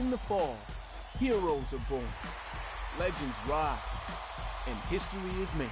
In the fall, heroes are born, legends rise, and history is made.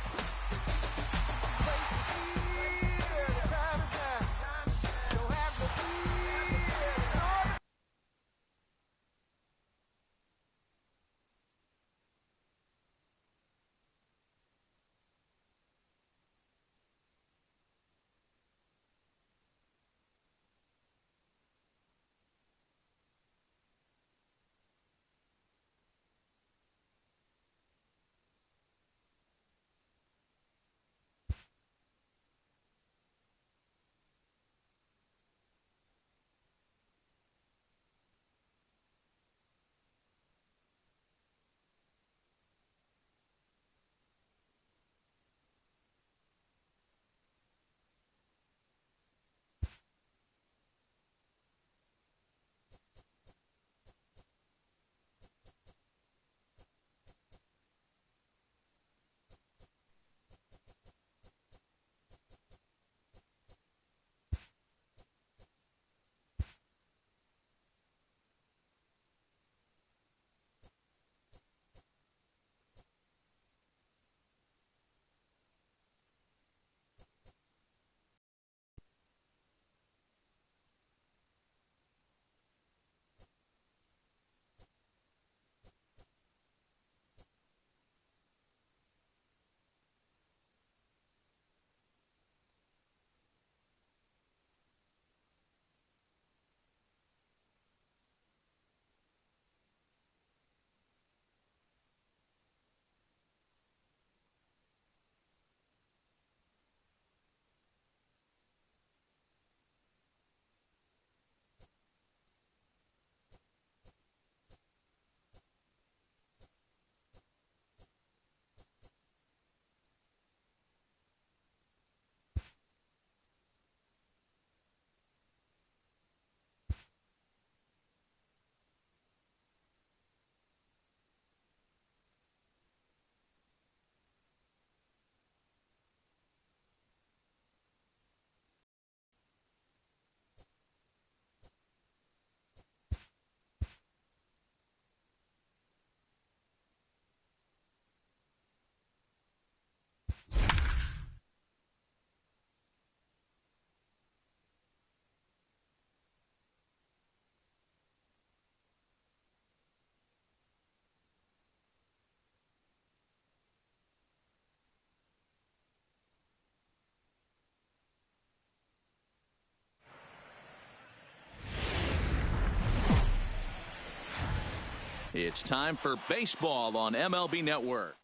It's time for baseball on MLB Network.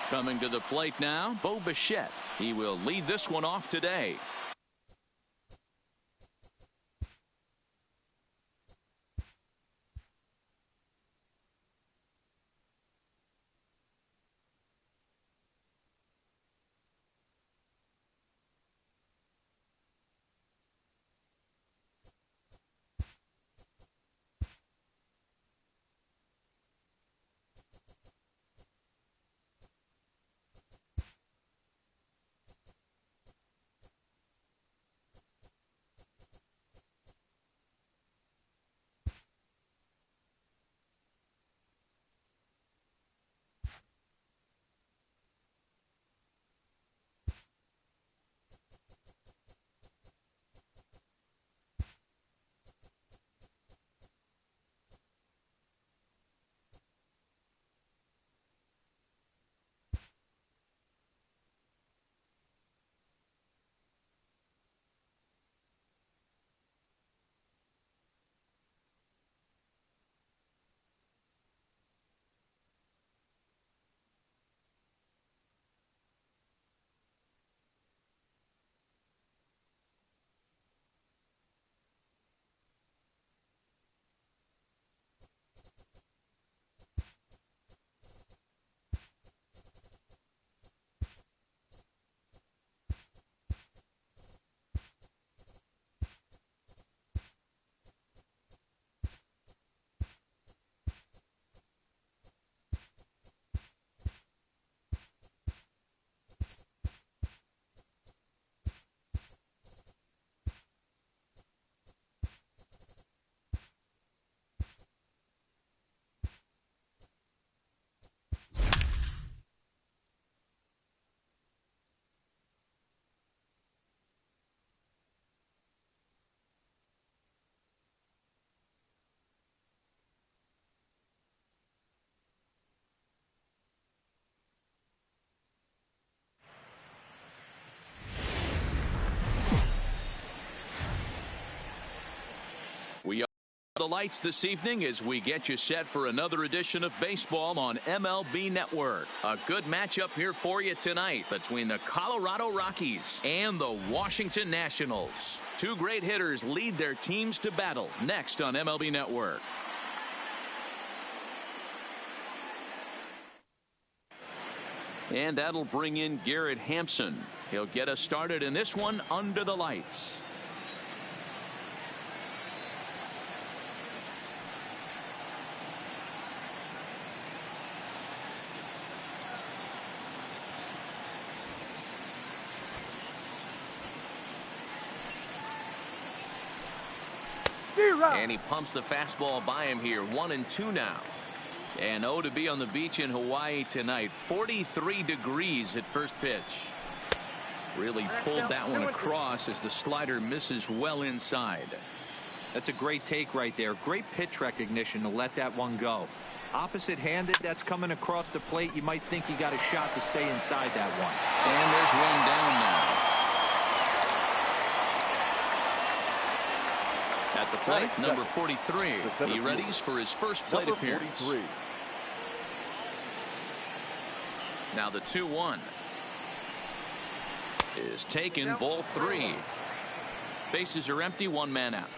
Coming to the plate now, Bo Bichette. He will lead this one off today. The lights this evening as we get you set for another edition of baseball on MLB Network. A good matchup here for you tonight between the Colorado Rockies and the Washington Nationals. Two great hitters lead their teams to battle next on MLB Network. And that'll bring in Garrett Hampson. He'll get us started in this one under the lights. And he pumps the fastball by him here. 1-2 now. And to be on the beach in Hawaii tonight. 43 degrees at first pitch. Really pulled that one across as the slider misses well inside. That's a great take right there. Great pitch recognition to let that one go. Opposite handed, that's coming across the plate. You might think you got a shot to stay inside that one. And there's one down now. At the plate, number 43. He readies for his first plate appearance. 43. Now the 2-1 is taken, ball 3. Bases are empty, one man out.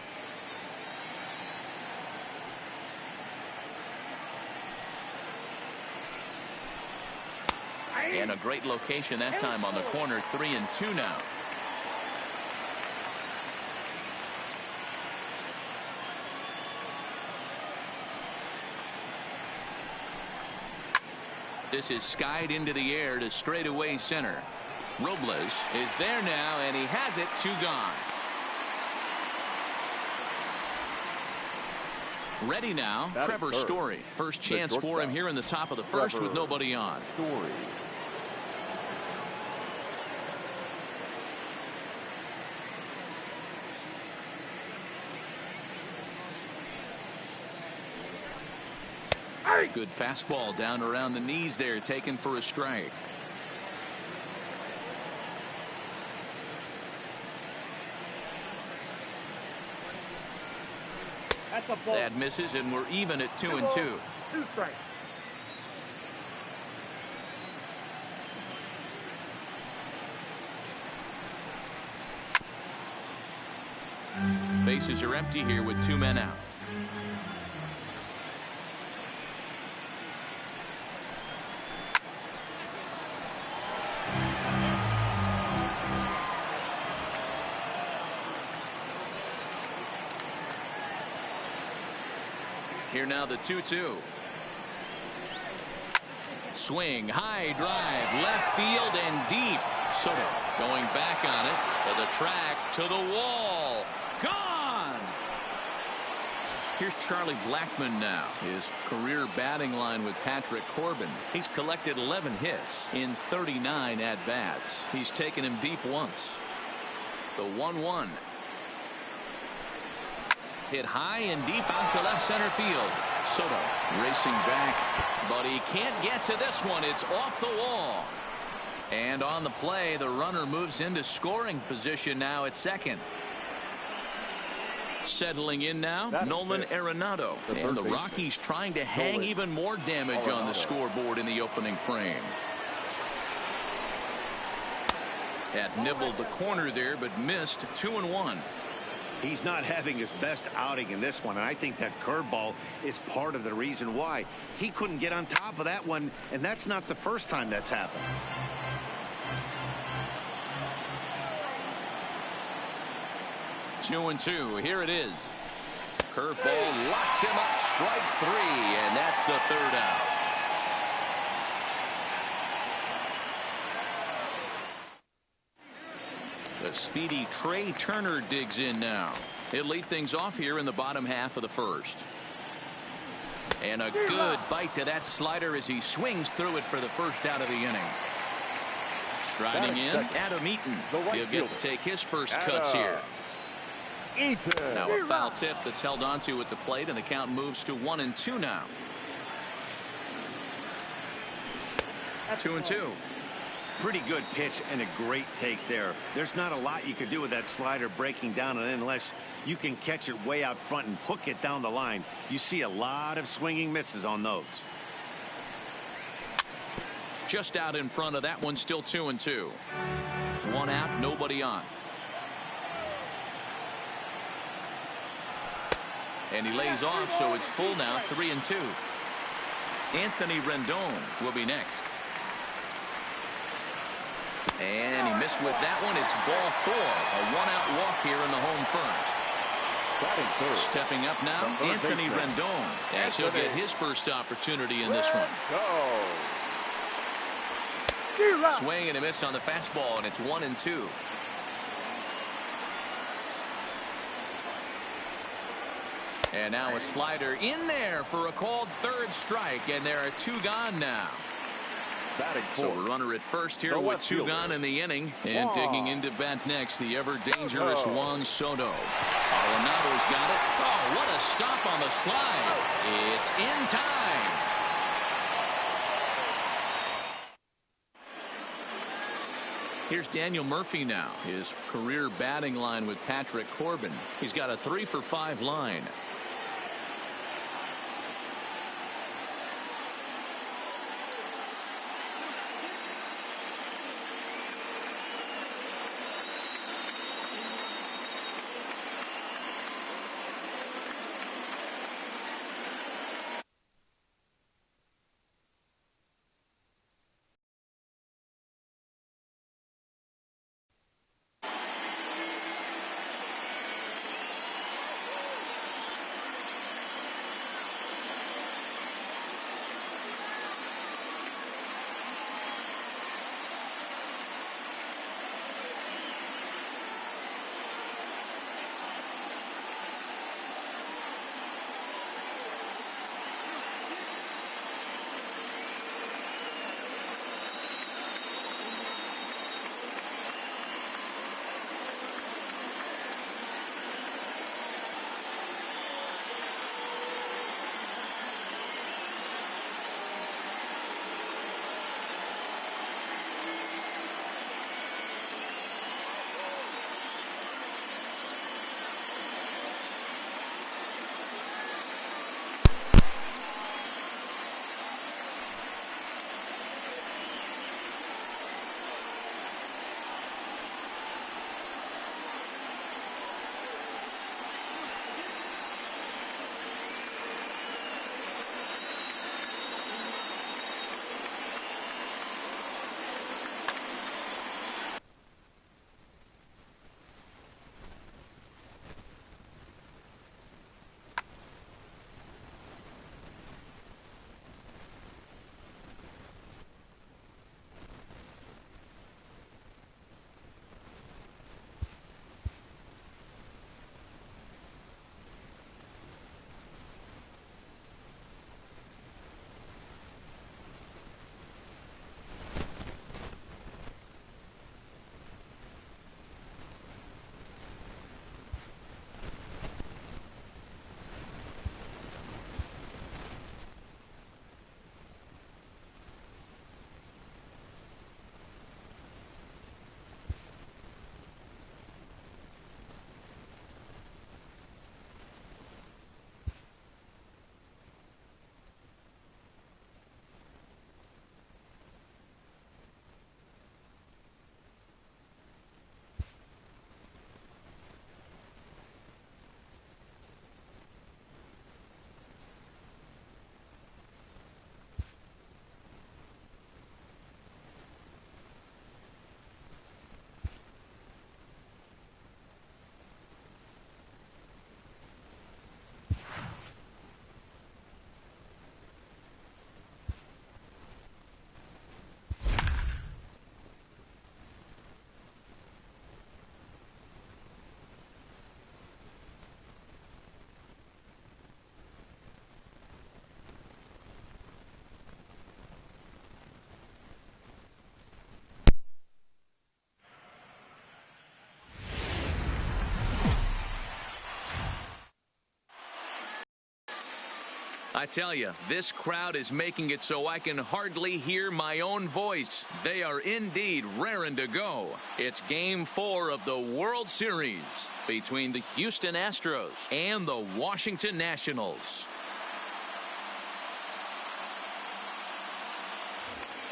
And a great location that time on the corner. 3-2 now. This is skied into the air to straightaway center. Robles is there now, and he has it. 2 gone. Ready now, Trevor Story. First chance for him here in the top of the first with nobody on. Story. Good fastball down around the knees there, taken for a strike. That misses, and we're even at 2-2. 2 strikes. Bases are empty here with 2 men out. Here now the 2-2. Swing, high drive, left field and deep. Soto going back on it to the track, to the wall. Gone! Here's Charlie Blackmon now. His career batting line with Patrick Corbin. He's collected 11 hits in 39 at-bats. He's taken him deep once. The 1-1. Hit high and deep out to left center field. Soto racing back, but he can't get to this one. It's off the wall. And on the play, the runner moves into scoring position now at second. Settling in now, Nolan Arenado. And the Rockies trying to hang even more damage on the scoreboard in the opening frame. That nibbled the corner there, but missed. 2-1. He's not having his best outing in this one, and I think that curveball is part of the reason why. He couldn't get on top of that one, and that's not the first time that's happened. Two and two. Here it is. Curveball locks him up. Strike 3, and that's the 3rd out. The speedy Trey Turner digs in now. He'll lead things off here in the bottom half of the first. And a good bite to that slider as he swings through it for the first out of the inning. Striding in, Adam Eaton. He'll get to take his first cuts here. Now a foul tip that's held onto at the plate, and the count moves to 1-2 now. 2-2. Pretty good pitch and a great take there. There's not a lot you could do with that slider breaking down, and unless you can catch it way out front and hook it down the line, you see a lot of swinging misses on those. Just out in front of that one, still 2-2. One out, nobody on. And he lays off, so it's full now, 3-2. Anthony Rendon will be next. And he missed with that one. It's ball 4. A one-out walk here in the home first. Stepping up now, Anthony Rendon, as he'll get his first opportunity in this one. Swing and a miss on the fastball, and it's 1-2. And now a slider in there for a called third strike, and there are 2 gone now. So a runner at first here with 2 gone in the inning. And digging into bat next, the ever-dangerous Juan Soto. Arenado's got it. Oh, what a stop on the slide. It's in time. Here's Daniel Murphy now. His career batting line with Patrick Corbin. He's got a 3-for-5 line. I tell you, this crowd is making it so I can hardly hear my own voice. They are indeed raring to go. It's Game 4 of the World Series between the Houston Astros and the Washington Nationals.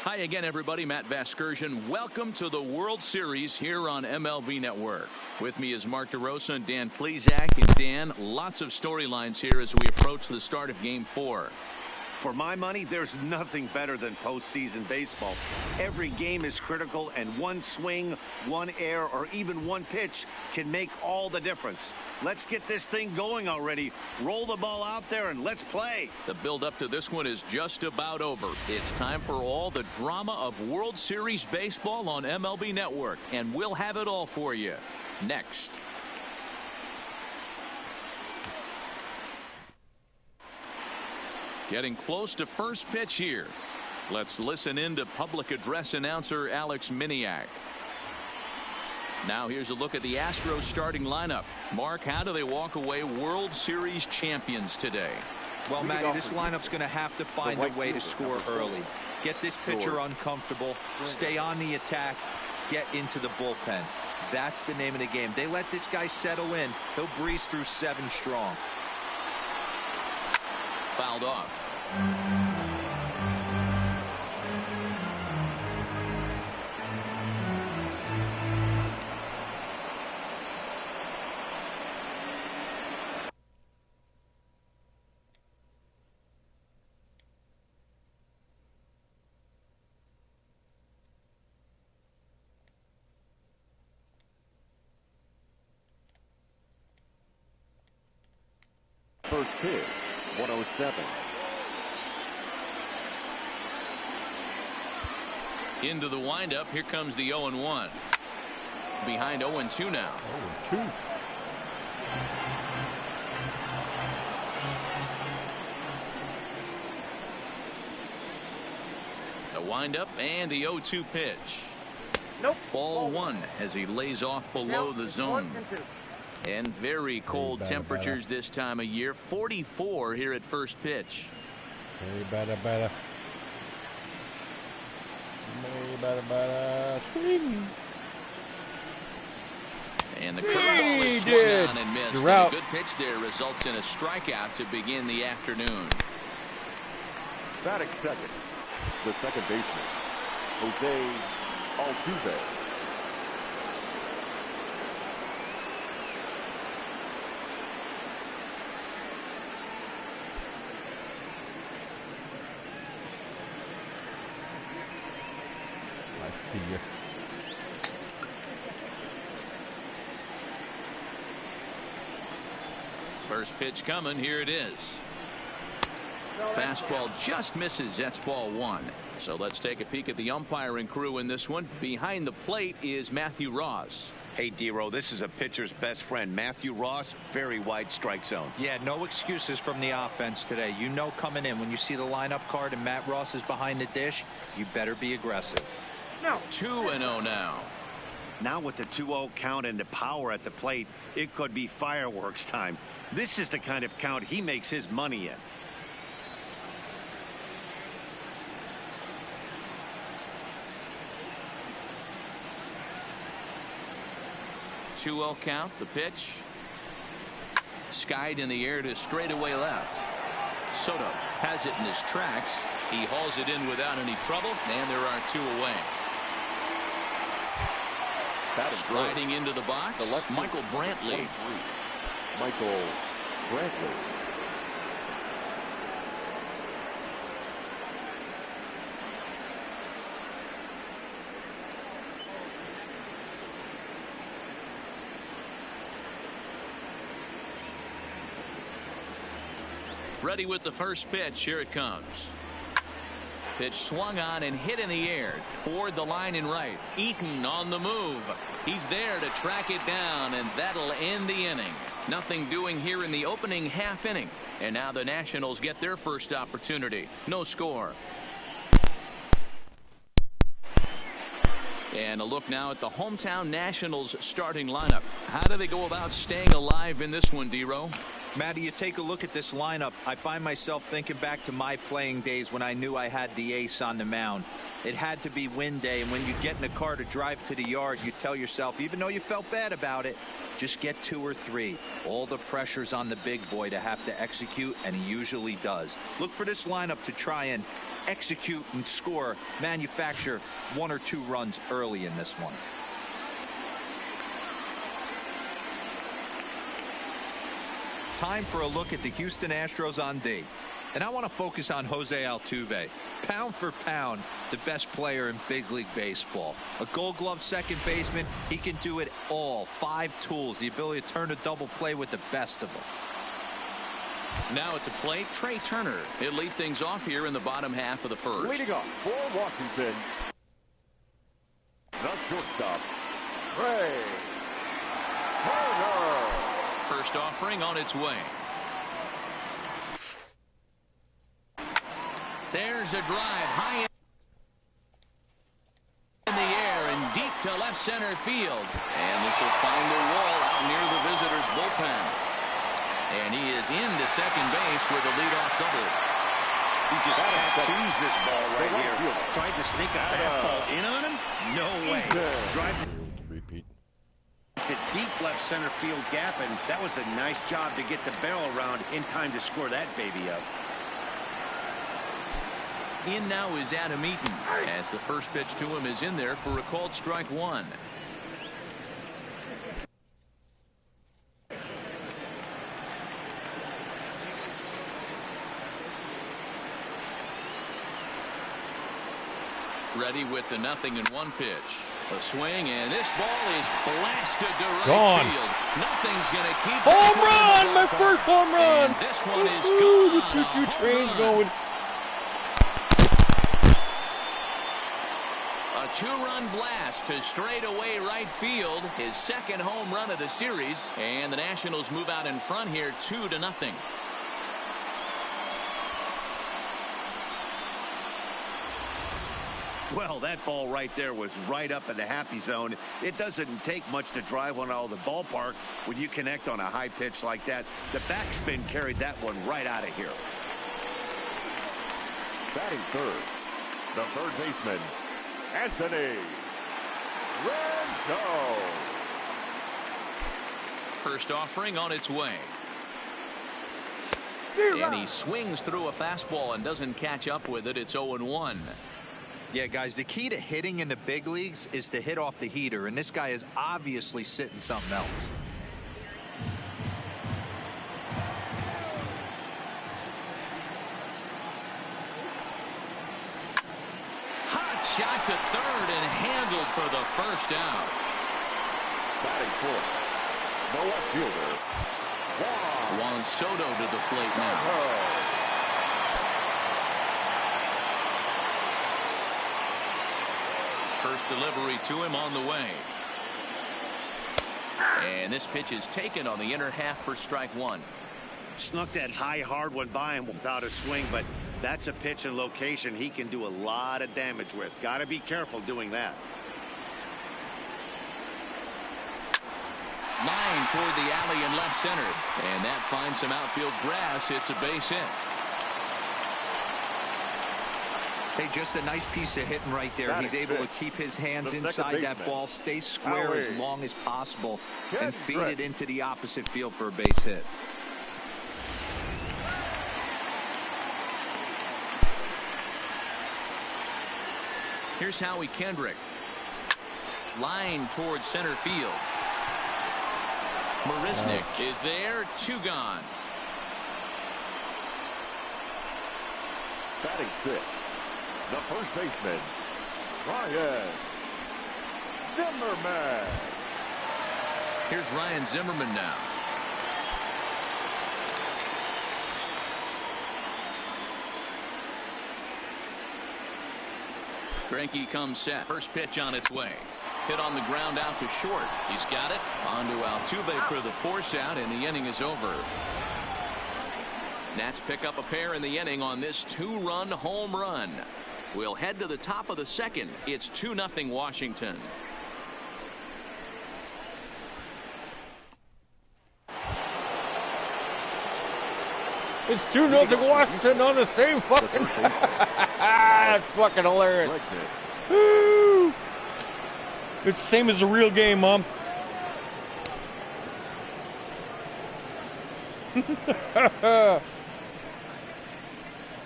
Hi again, everybody. Matt Vasgersian. Welcome to the World Series here on MLB Network. With me is Mark DeRosa and Dan Plesac. And Dan, lots of storylines here as we approach the start of Game 4. For my money, there's nothing better than postseason baseball. Every game is critical, and one swing, one error, or even one pitch can make all the difference. Let's get this thing going already. Roll the ball out there and let's play. The build-up to this one is just about over. It's time for all the drama of World Series baseball on MLB Network, and we'll have it all for you next. Getting close to first pitch here. Let's listen in to public address announcer Alex Miniak. Now here's a look at the Astros starting lineup. Mark, how do they walk away World Series champions today? Well, Matty, this lineup's going to have to find a way to score early. Get this pitcher uncomfortable, stay on the attack, get into the bullpen. That's the name of the game. They let this guy settle in, he'll breeze through 7 strong. Fouled off. First pitch, 107. Into the windup. Here comes the 0-1. Behind 0-2 now. 0-2. The windup and the 0-2 pitch. Nope. Ball 1 as he lays off below the zone. And very cold temperatures this time of year. 44 here at first pitch. Better. Swing. And the curveball is swung on and missed. And a good pitch there results in a strikeout to begin the afternoon. Batting second, the second baseman, Jose Altuve. I see you. First pitch coming. Here it is. Fastball just misses. That's ball 1. So let's take a peek at the umpiring crew in this one. Behind the plate is Matthew Ross. Hey, D-Row, this is a pitcher's best friend. Matthew Ross, very wide strike zone. Yeah, no excuses from the offense today. You know coming in when you see the lineup card and Matt Ross is behind the dish, you better be aggressive. No. 2-0 now. Now with the 2-0 count and the power at the plate, it could be fireworks time. This is the kind of count he makes his money in. Two-0 count. The pitch skied in the air to straightaway left. Soto has it in his tracks. He hauls it in without any trouble, and there are 2 away. Sliding into the box, Michael Brantley. Michael Brantley. Ready with the first pitch. Here it comes. Pitch swung on and hit in the air toward the line and right. Eaton on the move. He's there to track it down, and that'll end the inning. Nothing doing here in the opening half inning. And now the Nationals get their first opportunity. No score. And a look now at the hometown Nationals starting lineup. How do they go about staying alive in this one, D-Row? Matty, you take a look at this lineup. I find myself thinking back to my playing days when I knew I had the ace on the mound. It had to be win day, and when you get in a car to drive to the yard, you tell yourself, even though you felt bad about it, just get 2 or 3. All the pressure's on the big boy to have to execute, and he usually does. Look for this lineup to try and execute and score, manufacture 1 or 2 runs early in this one. Time for a look at the Houston Astros on D. And I want to focus on Jose Altuve. Pound for pound, the best player in big league baseball. A Gold Glove second baseman, he can do it all. 5 tools, the ability to turn a double play with the best of them. Now at the plate, Trey Turner. He'll lead things off here in the bottom half of the first. Leading off for Washington, the shortstop, Trey Turner. First offering on its way. There's a drive high in the air and deep to left center field. And this will find the wall out near the visitors' bullpen. And he is into second base with a leadoff double. He just tattoos this ball right here. Tried to sneak a fastball in on him? No way. Drives Repeat. the deep left center field gap, and that was a nice job to get the barrel around in time to score that baby up. In now is Adam Eaton, as the first pitch to him is in there for a called strike 1. Ready with the 0-1 pitch. A swing, and this ball is blasted to right Gone. field. Nothing's going to keep Home this one in run! the My ballpark. first home run! And this one is Ooh, the gone. choo-choo A home train's run. going. A 2-run blast to straightaway right field. His second home run of the series. And the Nationals move out in front here 2-0. Well, that ball right there was right up in the happy zone. It doesn't take much to drive one out of the ballpark when you connect on a high pitch like that. The backspin carried that one right out of here. Batting third, the third baseman, Anthony Rizzo. First offering on its way. And he swings through a fastball and doesn't catch up with it. It's 0-1. Yeah, guys, the key to hitting in the big leagues is to hit off the heater, and this guy is obviously sitting something else. Hot shot to third and handled for the first out. Batting fourth, the left fielder, Juan Soto to the plate now. First delivery to him on the way. And this pitch is taken on the inner half for strike 1. Snuck that high hard one by him without a swing, but that's a pitch and location he can do a lot of damage with. Got to be careful doing that. Line toward the alley in left center. And that finds some outfield grass. It's a base hit. Hey, just a nice piece of hitting right there. He's able to keep his hands inside that ball, stay square as long as possible, and feed it into the opposite field for a base hit. Here's Howie Kendrick. Line towards center field. Marisnik is there. 2 gone. batting sixth, the first baseman, Ryan Zimmerman. Here's Ryan Zimmerman now. Greinke comes set. First pitch on its way. Hit on the ground out to short. He's got it. On to Altuve for the force out, and the inning is over. Nats pick up a pair in the inning on this 2-run home run. We'll head to the top of the second. It's 2-0 Washington. It's 2-0 Washington on the same fucking. That's fucking hilarious. Woo. It's the same as the real game, Mom.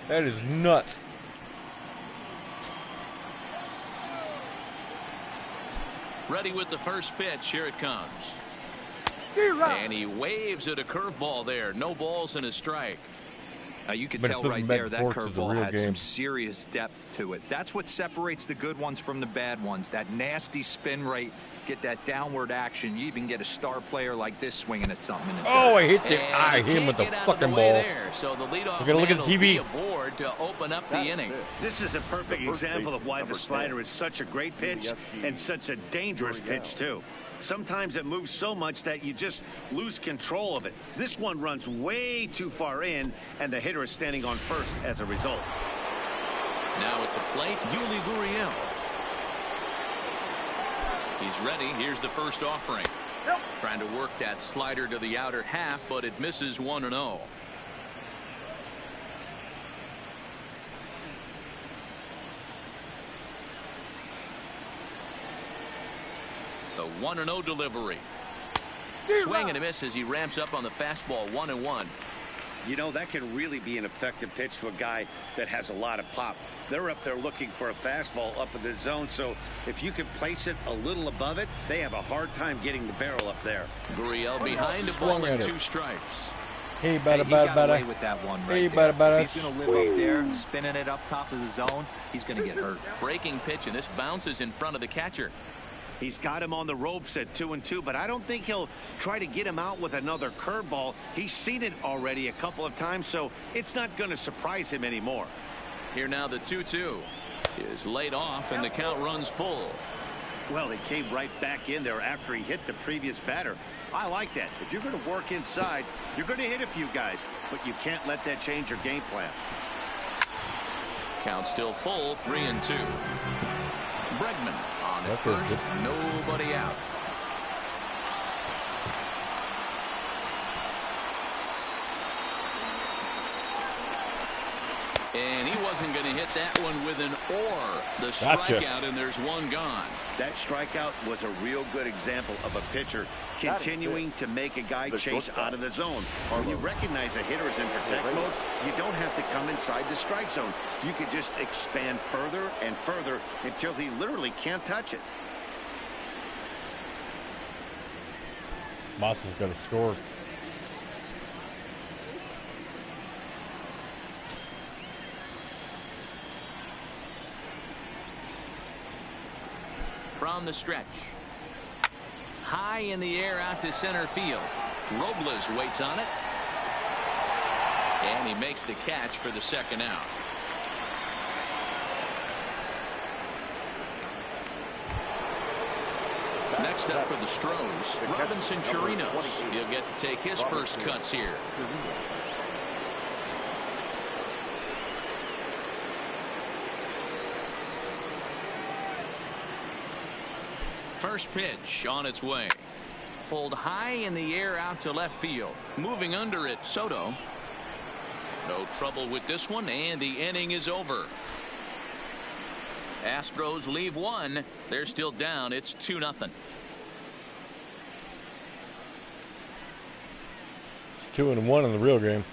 That is nuts. Ready with the first pitch. Here it comes. And he waves at a curveball there. No balls and a strike. Now you can tell right there that curveball had some serious depth to it. That's what separates the good ones from the bad ones. That nasty spin rate, get that downward action. You even get a star player like this swinging at something. Oh, I hit the eye. Hit him with the fucking ball. There. So the leadoff man look at the TV. Aboard to open up the inning. This is a perfect example of why the slider is such a great pitch and such a dangerous pitch too. Sometimes it moves so much that you just lose control of it. This one runs way too far in, and the hitter is standing on first as a result. Now at the plate, Yuli Gurriel. He's ready. Here's the first offering. Trying to work that slider to the outer half, but it misses 1-0. The 1-0 delivery. Swing and a miss as he ramps up on the fastball. 1-1. You know, that can really be an effective pitch to a guy that has a lot of pop. They're up there looking for a fastball up in the zone, so if you can place it a little above it, they have a hard time getting the barrel up there. Gurriel behind a ball and 2 strikes. Hey, he got away with that one right there. He's going to live up there, spinning it up top of the zone. He's going to get hurt. Breaking pitch, and this bounces in front of the catcher. He's got him on the ropes at 2-2, but I don't think he'll try to get him out with another curveball. He's seen it already a couple of times, so it's not going to surprise him anymore. Here now the 2-2 is laid off, and the count runs full. Well, he came right back in there after he hit the previous batter. I like that. If you're going to work inside, you're going to hit a few guys, but you can't let that change your game plan. Count still full, 3-2. Bregman on at first, nobody out. And he wasn't going to hit that one with an or. The strikeout, and there's one gone. That strikeout was a real good example of a pitcher continuing to make a guy chase out of the zone. When you recognize a hitter is in protect mode, you don't have to come inside the strike zone. You can just expand further and further until he literally can't touch it. Moss is going to score. From the stretch. High in the air out to center field. Robles waits on it. And he makes the catch for the second out. Next up for the Stros, Robinson Chirinos. He'll get to take his first cuts here. First pitch on its way. Pulled high in the air out to left field. Moving under it, Soto. No trouble with this one, and the inning is over. Astros leave one. They're still down. It's 2-0. It's 2-1 in the real game.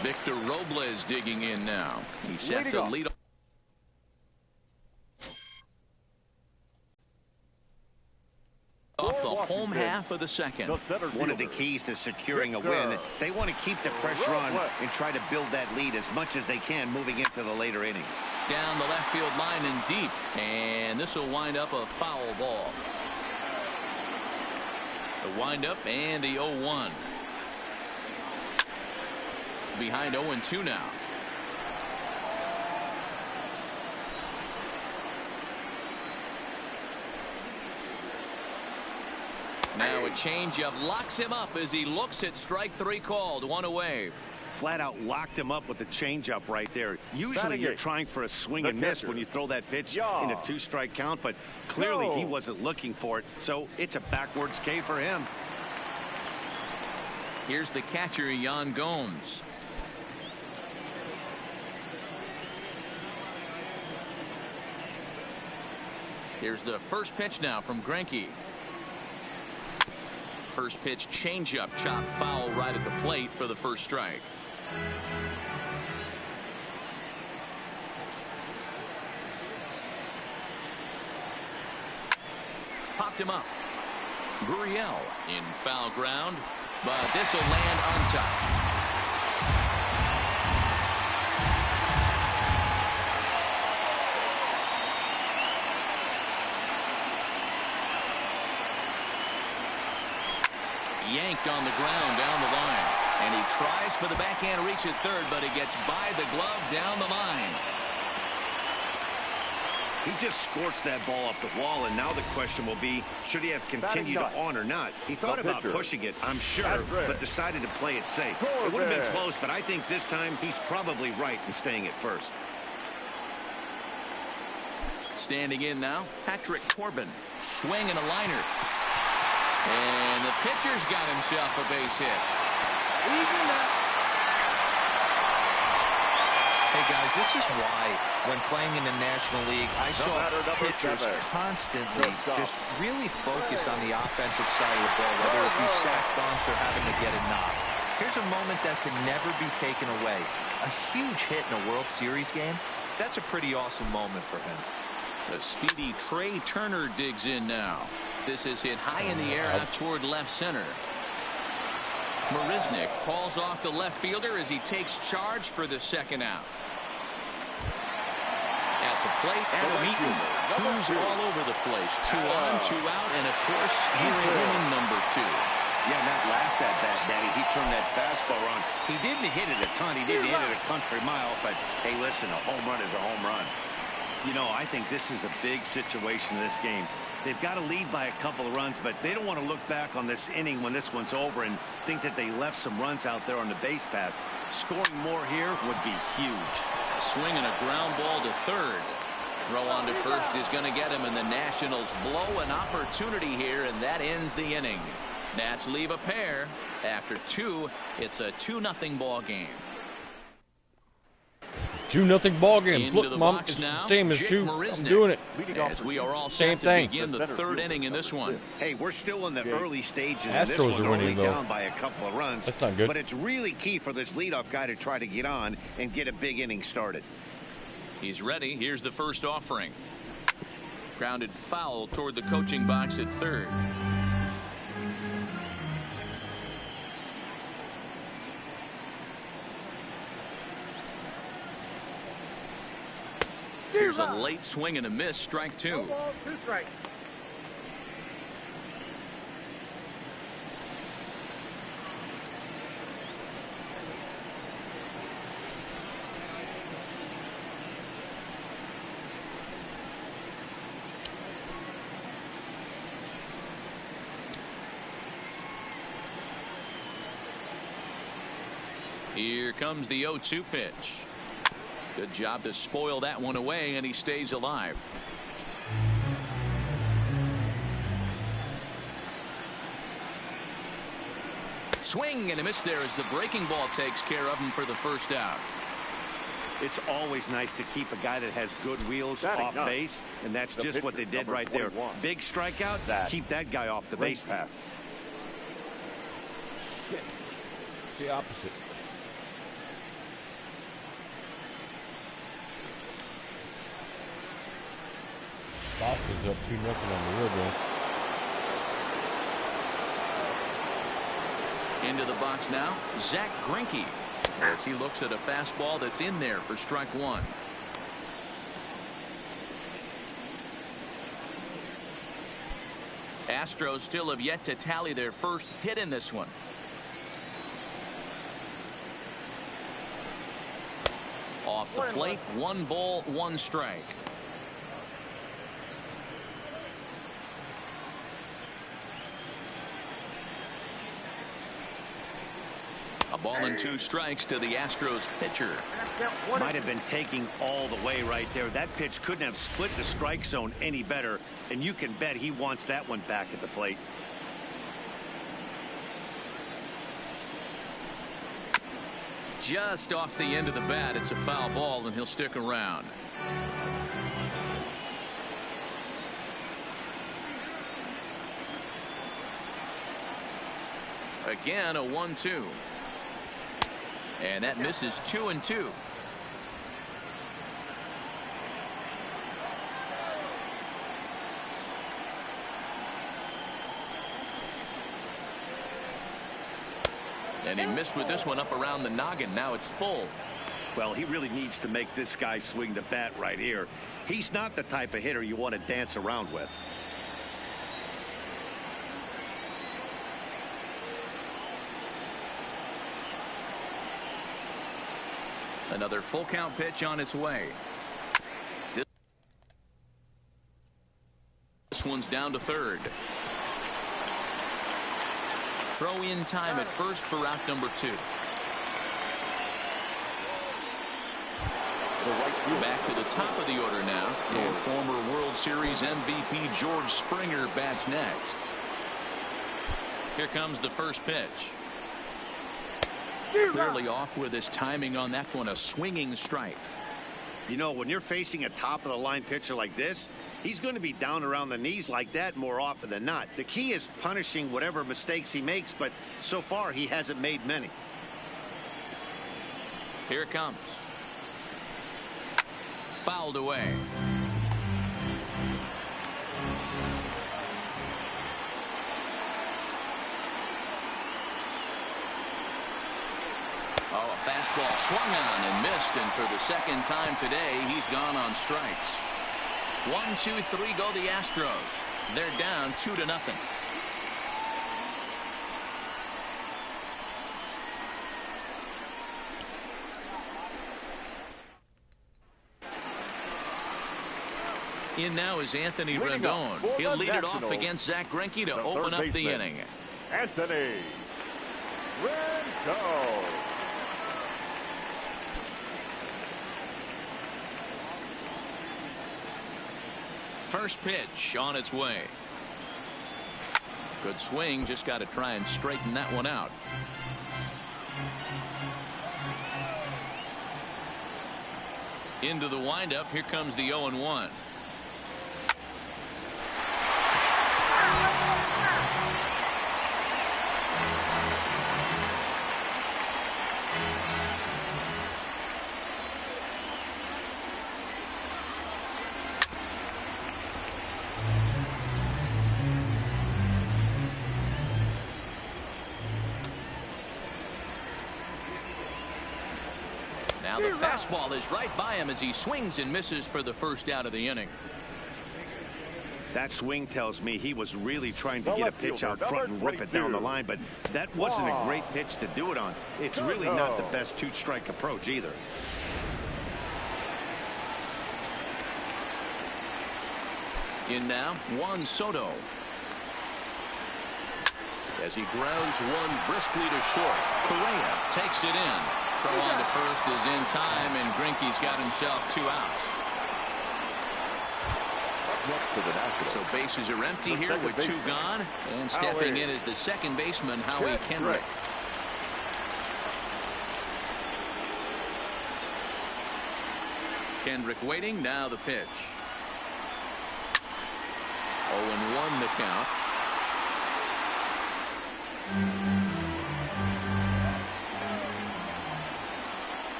Victor Robles digging in now. He's set to lead off the home half of the second. One of the keys to securing a win, they want to keep the pressure on and try to build that lead as much as they can moving into the later innings. Down the left field line and deep, and this will wind up a foul ball. The windup and the 0-1. Behind 0-2 now. Now a changeup locks him up as he looks at strike 3 called. 1 away. Flat out locked him up with the changeup right there. Usually you're trying for a swing and miss when you throw that pitch in a 2-strike count, but clearly he wasn't looking for it, so it's a backwards K for him. Here's the catcher, Yan Gomes. Here's the first pitch now from Greinke. First pitch changeup, chop foul right at the plate for the first strike. Popped him up. Gurriel in foul ground, but this will land untouched. Yanked on the ground down the line, and he tries for the backhand reach at third, but he gets by the glove down the line. He just scorched that ball off the wall, and now the question will be, should he have continued on or not? He thought about pushing it, I'm sure, but decided to play it safe. It would have been close, but I think this time he's probably right in staying at first. Standing in now, Patrick Corbin. Swing and a liner. And the pitcher's got himself a base hit. Hey guys, this is why when playing in the National League, I saw pitchers constantly just really focus on the offensive side of the ball, whether it be sac bunts or having to get a knock. Here's a moment that can never be taken away. A huge hit in a World Series game. That's a pretty awesome moment for him. The speedy Trey Turner digs in now. This is hit high in the air out toward left center. Marisnick calls off the left fielder as he takes charge for the second out. At the plate, Adam Eaton. Twos all over the place. 2 on, 2 out, and of course, he's the inning number 2. Yeah, that last at-bat, Daddy, he turned that fastball on. He didn't hit it a ton. He didn't hit it a country mile, but hey, listen, a home run is a home run. You know, I think this is a big situation in this game. They've got to lead by a couple of runs, but they don't want to look back on this inning when this one's over and think that they left some runs out there on the base path. Scoring more here would be huge. Swinging a ground ball to third. Throw on to first is going to get him, and the Nationals blow an opportunity here, and that ends the inning. Nats leave a pair. After 2, it's a 2-0 ball game. 2-0 ball game. Into Look, the Mom, box now, same as Jake 2. Marisnick, I'm doing it. As we are all Same set thing. to begin the 3rd inning in this one. Hey, we're still in the early stages of this Astros one, are winning, only though. down by a couple of runs. That's not good. But it's really key for this leadoff guy to try to get on and get a big inning started. He's ready. Here's the first offering. Grounded foul toward the coaching box at third. Here's a late swing and a miss. Strike 2. 2 strikes. Here comes the 0-2 pitch. Good job to spoil that one away, and he stays alive. Swing and a miss there as the breaking ball takes care of him for the first out. It's always nice to keep a guy that has good wheels off base, and that's just what they did right there. Big strikeout, keep that guy off the base path. Shit. It's the opposite. Boston's up 2-0 on the road, man. Into the box now, Zach Greinke, as he looks at a fastball that's in there for strike 1. Astros still have yet to tally their first hit in this one. Off the plate, 1 ball, 1 strike. A ball and 2 strikes to the Astros pitcher. Might have been taking all the way right there. That pitch couldn't have split the strike zone any better, and you can bet he wants that one back at the plate. just off the end of the bat. It's a foul ball, and he'll stick around. Again, a 1-2. And that misses 2-2. And he missed with this one up around the noggin. Now it's full. Well, he really needs to make this guy swing the bat right here. He's not the type of hitter you want to dance around with. Another full count pitch on its way. This one's down to third. Throw in time at first for out number 2. Back to the top of the order now. And former World Series MVP George Springer bats next. Here comes the first pitch. Clearly off with his timing on that one. A swinging strike. You know, when you're facing a top-of-the-line pitcher like this, he's going to be down around the knees like that more often than not. The key is punishing whatever mistakes he makes, but so far he hasn't made many. Here it comes. Fouled away. Oh, a fastball swung on and missed, and for the second time today, he's gone on strikes. 1, 2, 3 go the Astros. They're down 2-0. In now is Anthony Rendon. He'll lead it off against Zach Greinke to open up the inning. Anthony Rendon. First pitch on its way. Good swing. Just got to try and straighten that one out. Into the windup. Here comes the 0-1. Now the fastball is right by him as he swings and misses for the first out of the inning. That swing tells me he was really trying to get a pitch out front and rip it down the line, but that wasn't a great pitch to do it on. It's really not the best two-strike approach either. In now, Juan Soto. As he grounds one briskly to short. Correa takes it in. Throw on to first is in time, and Greinke's got himself 2 outs. So bases are empty here with 2 gone, and stepping in is the second baseman, Howie Kendrick. Kendrick waiting. Now the pitch. 0-1 the count.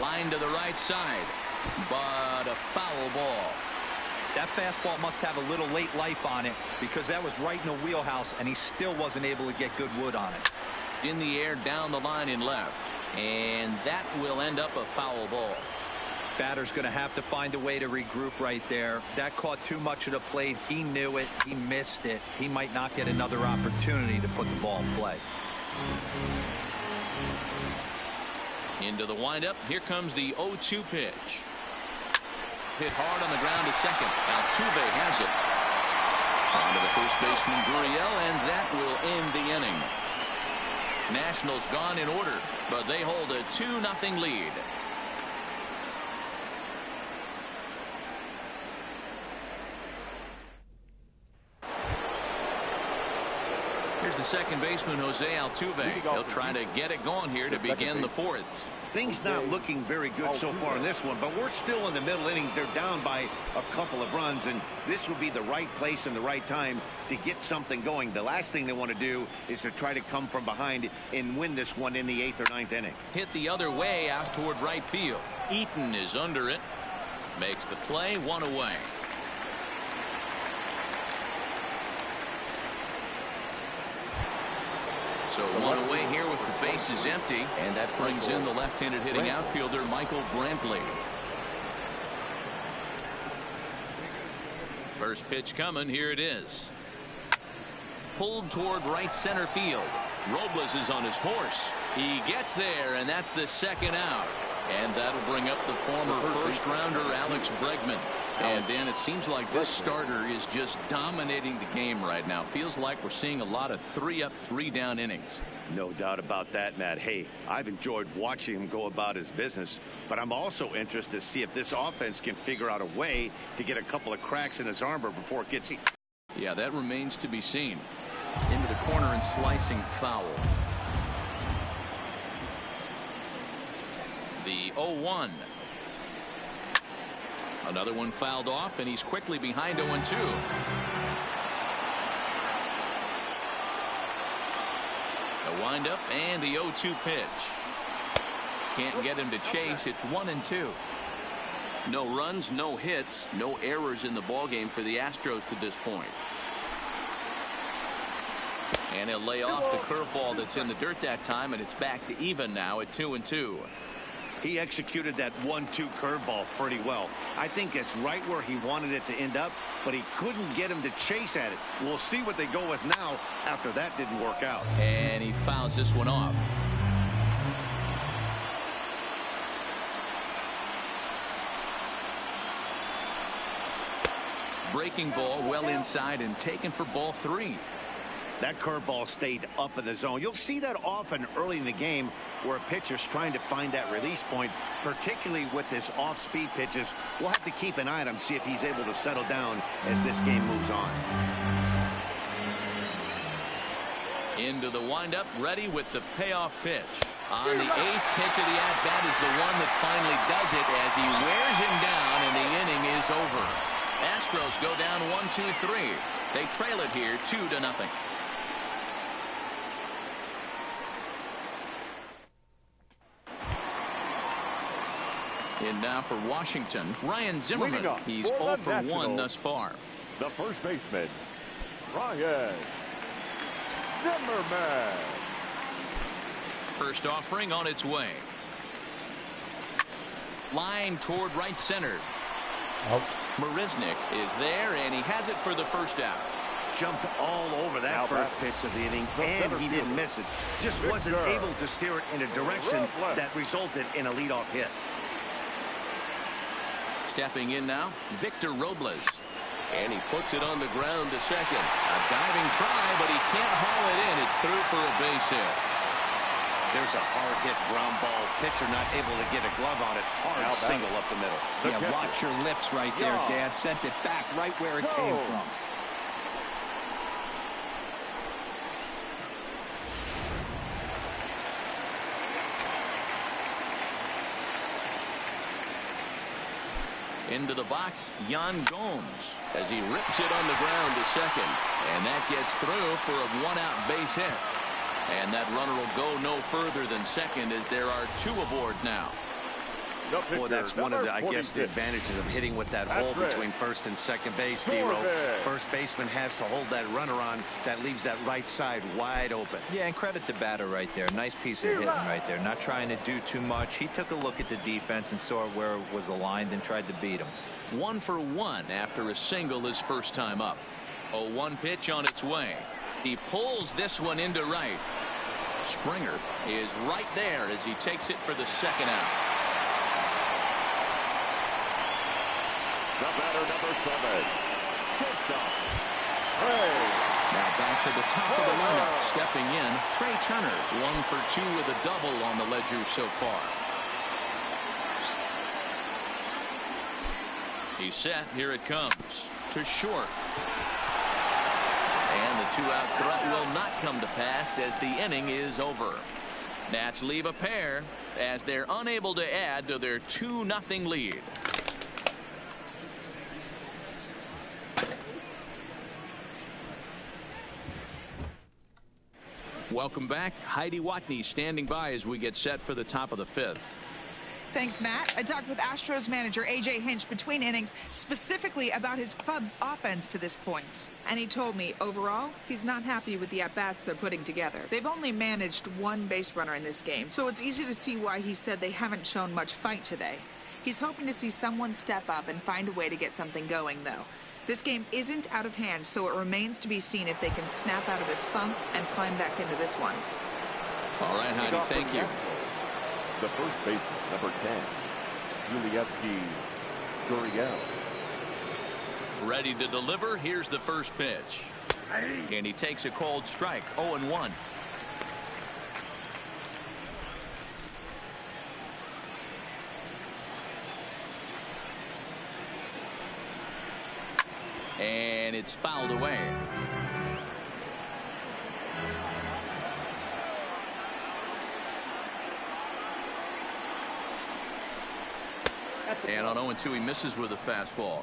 Line to the right side, but a foul ball. That fastball must have a little late life on it, because that was right in the wheelhouse, and he still wasn't able to get good wood on it. In the air, down the line in left, and that will end up a foul ball. Batter's going to have to find a way to regroup right there. That caught too much of the plate. He knew it. He missed it. He might not get another opportunity to put the ball in play. Into the windup. Here comes the 0-2 pitch. Hit hard on the ground to second. Altuve has it. On to the first baseman, Gurriel, and that will end the inning. Nationals gone in order, but they hold a 2-0 lead. Here's the second baseman, Jose Altuve. He'll try to get it going here to begin the fourth. Things not looking very good so far in this one, but we're still in the middle innings. They're down by a couple of runs, and this would be the right place and the right time to get something going. The last thing they want to do is to try to come from behind and win this one in the 8th or 9th inning. Hit the other way out toward right field. Eaton is under it. Makes the play, one away. So one away here with the bases empty, and that brings in the left-handed hitting outfielder Michael Brantley. First pitch coming. Here it is. Pulled toward right center field. Robles is on his horse. He gets there, and that's the second out. And that'll bring up the former first-rounder Alex Bregman. And then it seems like this starter is just dominating the game right now. Feels like we're seeing a lot of 3-up, 3-down innings. No doubt about that, Matt. Hey, I've enjoyed watching him go about his business, but I'm also interested to see if this offense can figure out a way to get a couple of cracks in his armor before it gets. Yeah, that remains to be seen. Into the corner and slicing foul. The 0-1. Another one fouled off, and he's quickly behind 0-2. The windup and the 0-2 pitch. Can't get him to chase. It's 1-2. No runs, no hits, no errors in the ballgame for the Astros to this point. And he'll lay off the curveball that's in the dirt that time, and it's back to even now at 2-2. He executed that 1-2 curveball pretty well. I think it's right where he wanted it to end up, but he couldn't get him to chase at it. We'll see what they go with now after that didn't work out. And he fouls this one off. Breaking ball well inside and taken for ball 3. That curveball stayed up in the zone. You'll see that often early in the game where a pitcher's trying to find that release point, particularly with his off-speed pitches. We'll have to keep an eye on him, see if he's able to settle down as this game moves on. Into the windup, ready with the payoff pitch. On the 8th pitch of the at-bat is the one that finally does it as he wears him down, and the inning is over. Astros go down 1-2-3. They trail it here 2-0. And now for Washington, Ryan Zimmerman. He's 0 for 1 thus far. The first baseman, Ryan Zimmerman. First offering on its way. Line toward right center. Marisnik is there, and he has it for the first out. Jumped all over that first pitch of the inning, and he didn't miss it. Just wasn't able to steer it in a direction that resulted in a leadoff hit. Stepping in now, Victor Robles. And he puts it on the ground to second. A diving try, but he can't haul it in. It's through for a base hit. There's a hard hit ground ball. Pitcher not able to get a glove on it. Hard single up the middle. Yeah, watch your lips right there, Dad. Sent it back right where it came from. Into the box, Yan Gomes, as he rips it on the ground to second. And that gets through for a one-out base hit. And that runner will go no further than second as there are 2 aboard now. Well, that's one of the, I guess, the advantages of hitting with that hole between first and second base, D-Row. First baseman has to hold that runner on. That leaves that right side wide open. Yeah, and credit the batter right there. Nice piece of hitting right there. Not trying to do too much. He took a look at the defense and saw where it was aligned and tried to beat him. 1 for 1 after a single his first time up. 0-1 pitch on its way. He pulls this one into right. Springer is right there as he takes it for the second out. The batter, number 7. Shortstop. Now back to the top of the lineup. Stepping in, Trey Turner. 1 for 2 with a double on the ledger so far. He's set. Here it comes. To short. And the two-out threat will not come to pass as the inning is over. Nats leave a pair as they're unable to add to their 2-0 lead. Welcome back. Heidi Watney standing by as we get set for the top of the 5th. Thanks, Matt. I talked with Astros manager A.J. Hinch between innings specifically about his club's offense to this point. And he told me, overall, he's not happy with the at-bats they're putting together. They've only managed one base runner in this game, so it's easy to see why he said they haven't shown much fight today. He's hoping to see someone step up and find a way to get something going, though. This game isn't out of hand, so it remains to be seen if they can snap out of this funk and climb back into this one. All right, Heidi, thank you. The first baseman, number 10, Julievsky Gurriel. Ready to deliver. Here's the first pitch. And he takes a cold strike, 0-1. And it's fouled away. And on 0-2, he misses with a fastball.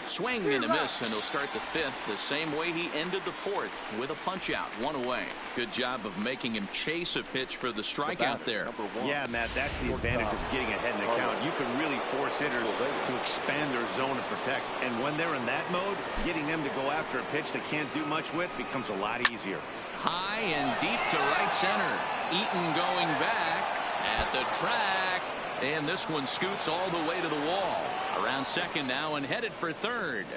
Swing and a miss, and he'll start the 5th the same way he ended the 4th with a punch out, 1 away. Good job of making him chase a pitch for the strikeout there. Yeah, Matt, that's the advantage of getting ahead in the count. You can really force hitters to expand their zone and protect. And when they're in that mode, getting them to go after a pitch they can't do much with becomes a lot easier. High and deep to right center. Eaton going back at the track. And this one scoots all the way to the wall. Around second now and headed for third.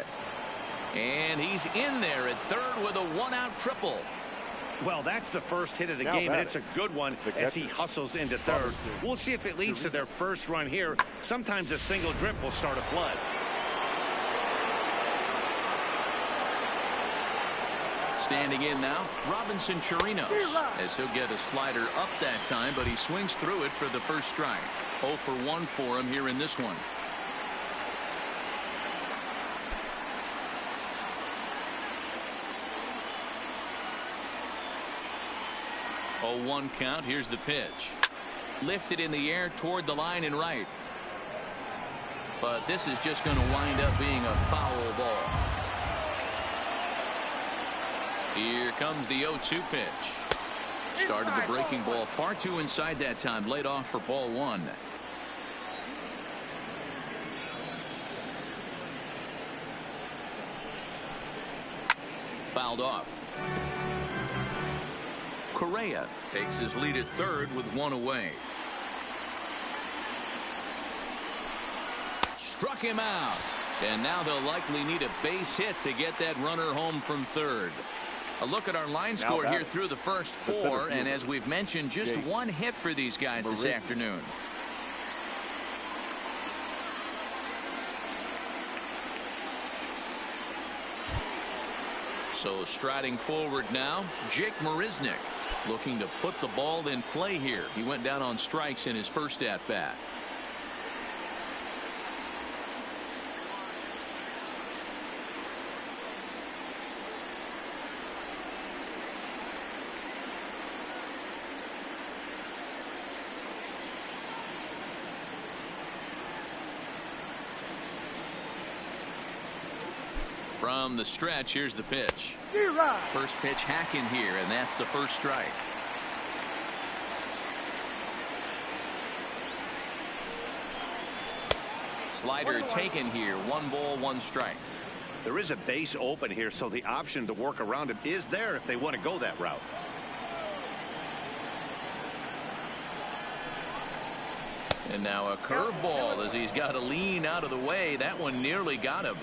And he's in there at third with a 1-out triple. Well, that's the first hit of the game, and it's a good one as he hustles into third. We'll see if it leads to their first run here. Sometimes a single drip will start a flood. Standing in now, Robinson Chirinos, as he'll get a slider up that time, but he swings through it for the first strike. 0 for 1 for him here in this one. Oh, 1 count. Here's the pitch. Lifted in the air toward the line and right. But this is just going to wind up being a foul ball. Here comes the 0-2 pitch. Started the breaking ball far too inside that time. Laid off for ball 1. Fouled off. Correa takes his lead at third with 1 away. Struck him out. And now they'll likely need a base hit to get that runner home from third. A look at our line score here through the first 4, and as we've mentioned, just 1 hit for these guys this afternoon. So striding forward now, Jake Marisnick looking to put the ball in play here. He went down on strikes in his first at bat. From the stretch, here's the pitch. First pitch hacking here, and that's the first strike. Slider taken here. 1 ball, 1 strike. There is a base open here, so the option to work around it is there if they want to go that route. And now a curveball as he's got to lean out of the way. That one nearly got him.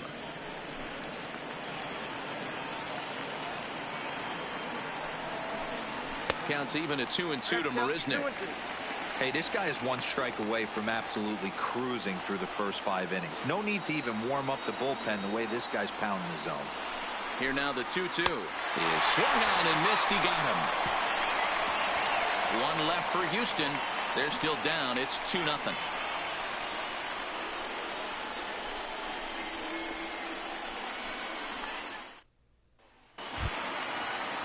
Counts even at 2-2 to Marisnick. Hey, this guy is 1 strike away from absolutely cruising through the first 5 innings. No need to even warm up the bullpen the way this guy's pounding the zone. Here now the 2-2. He is swung on and missed. He got him. 1 left for Houston. They're still down. It's 2-0.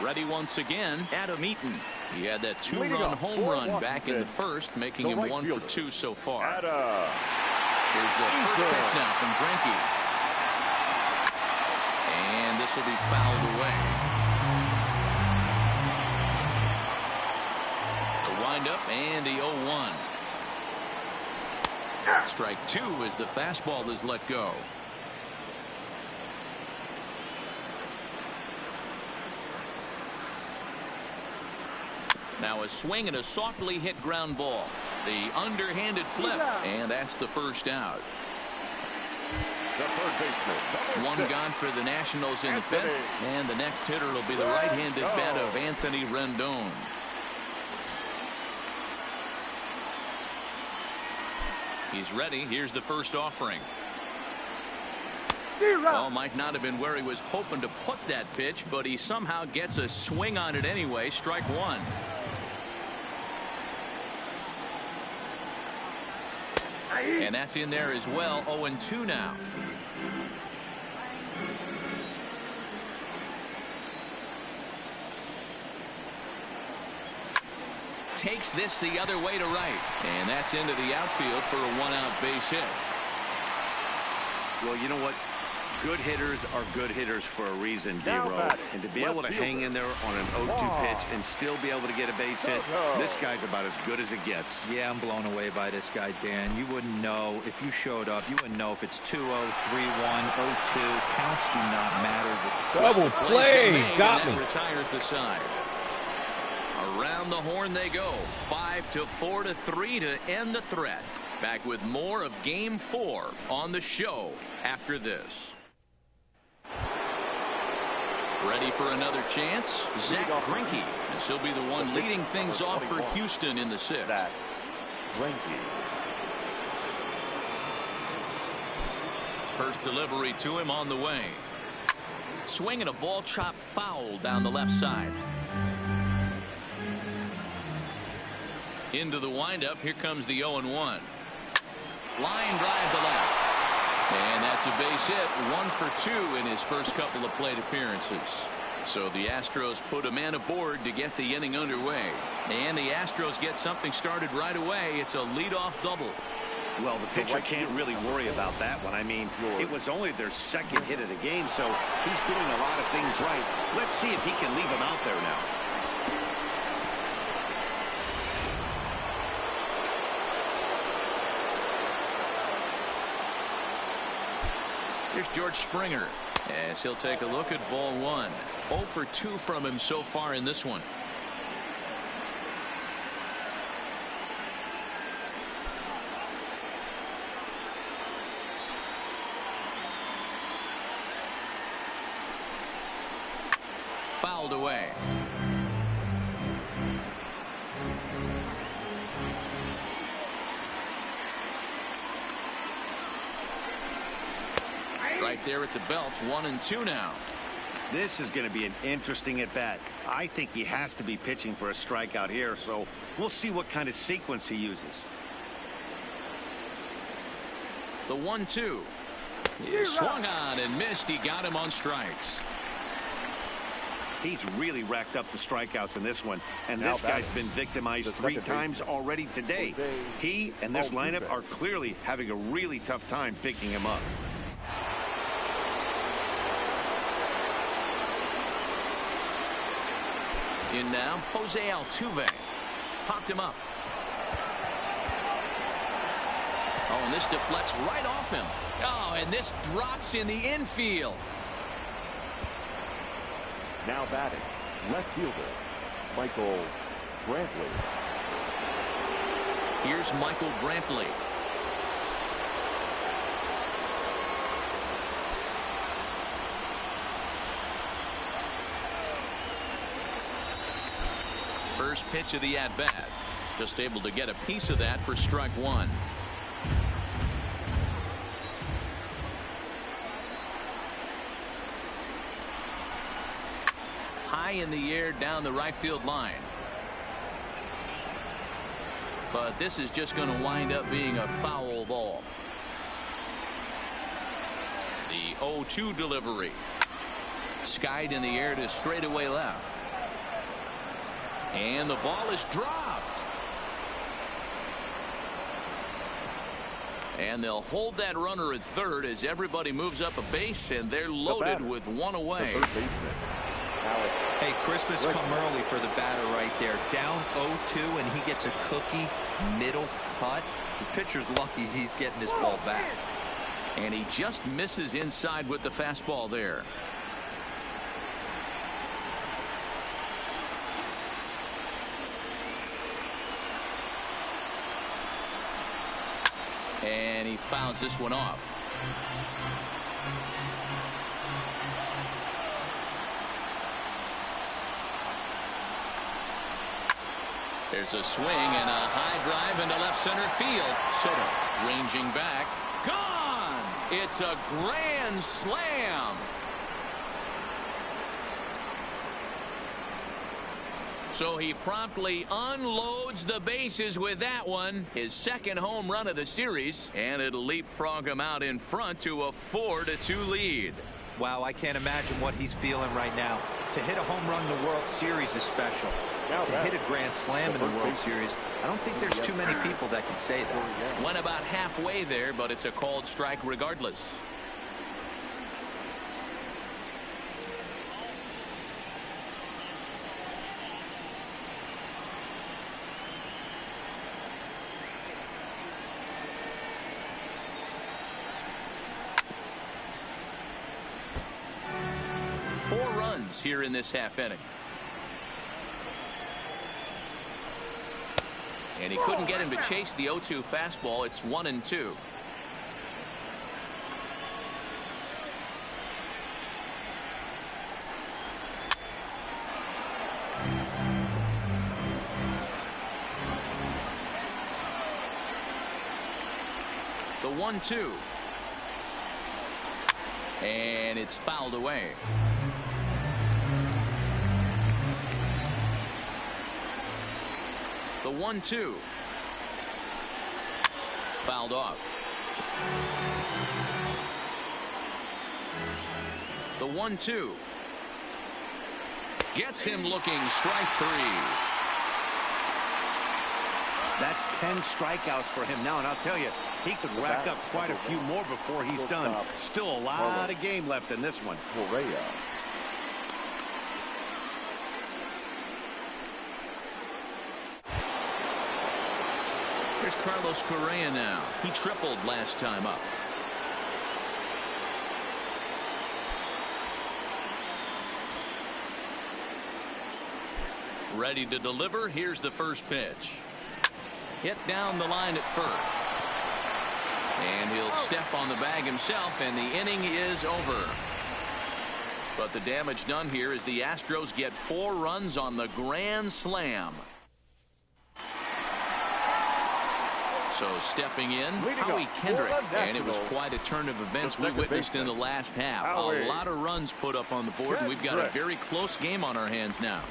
Ready once again, Adam Eaton. He had that two-run home run back in the first, making him 1 for 2 so far. Here's the first pitch now from Greinke. And this will be fouled away. The windup and the 0-1. Strike 2 as the fastball is let go. Now a swing and a softly hit ground ball. The underhanded flip, and that's the first out. The third baseman, One gone for the Nationals in the fifth, and the next hitter will be the right-handed bat of Anthony Rendon. He's ready. Here's the first offering. Ball might not have been where he was hoping to put that pitch, but he somehow gets a swing on it anyway. Strike 1. And that's in there as well. 0-2 now. Takes this the other way to right, and that's into the outfield for a 1-out base hit. Well, you know what? Good hitters are good hitters for a reason, D-Row. And to be able to hang in there on an 0-2 pitch and still be able to get a base hit, this guy's about as good as it gets. Yeah, I'm blown away by this guy, Dan. You wouldn't know if you showed up. You wouldn't know if it's 2-0, 3-1, 0-2. Counts do not matter. Double play. Got me. Retires the side. Around the horn they go. 5-4 to 3 to end the threat. Back with more of Game 4 on the show after this. Ready for another chance? Zach Greinke. And she'll be the one leading things off for Houston in the sixth. First delivery to him on the way. Swing and a ball chopped foul down the left side. Into the windup. Here comes the 0-1. Line drive to left. And that's a base hit. 1 for 2 in his first couple of plate appearances. So the Astros put a man aboard to get the inning underway. And the Astros get something started right away. It's a leadoff double. Well, the pitcher can't really worry about that one. I mean, it was only their second hit of the game, so he's doing a lot of things right. Let's see if he can leave him out there now. Here's George Springer as he'll take a look at ball 1. 0 for 2 from him so far in this one. Fouled away. Right there at the belt. 1-2 now. This is going to be an interesting at bat. I think he has to be pitching for a strikeout here, so we'll see what kind of sequence he uses. The 1-2. He swung on and missed. He got him on strikes. He's really racked up the strikeouts in this one, and this guy's been victimized 3 times already today. He and this lineup are clearly having a really tough time picking him up. In now, Jose Altuve. Popped him up. Oh, and this deflects right off him. Oh, and this drops in the infield. Now batting, left fielder, Michael Brantley. Here's Michael Brantley. First pitch of the at-bat. Just able to get a piece of that for strike 1. High in the air down the right field line. But this is just going to wind up being a foul ball. The 0-2 delivery. Skied in the air to straightaway left. And the ball is dropped. And they'll hold that runner at third as everybody moves up a base, and they're loaded with one away. Hey, Christmas come early for the batter right there. Down 0-2, and he gets a cookie middle cut. The pitcher's lucky he's getting this ball back. And he just misses inside with the fastball there. And he fouls this one off. There's a swing and a high drive into left center field. Soto ranging back. Gone! It's a grand slam. So he promptly unloads the bases with that one, his second home run of the series, and it'll leapfrog him out in front to a 4-2 lead. Wow, I can't imagine what he's feeling right now. To hit a home run in the World Series is special. To hit a grand slam in the World Series, I don't think there's too many people that can say that. Went about halfway there, but it's a called strike regardless. Here in this half inning. And he couldn't get him to chase the 0-2 fastball. It's 1-2. The 1-2. And it's fouled away. The 1-2. Fouled off. The 1-2. Gets him looking. Strike three. That's 10 strikeouts for him now, and I'll tell you, he could rack up quite a few more before he's done. Still a lot of game left in this one. Here's Carlos Correa now. He tripled last time up. Ready to deliver. Here's the first pitch. Hit down the line at first. And he'll step on the bag himself, and the inning is over. But the damage done here is the Astros get 4 runs on the grand slam. So stepping in, Howie Kendrick, and it was quite a turn of events we witnessed in the last half. A lot of runs put up on the board, and we've got a very close game on our hands now.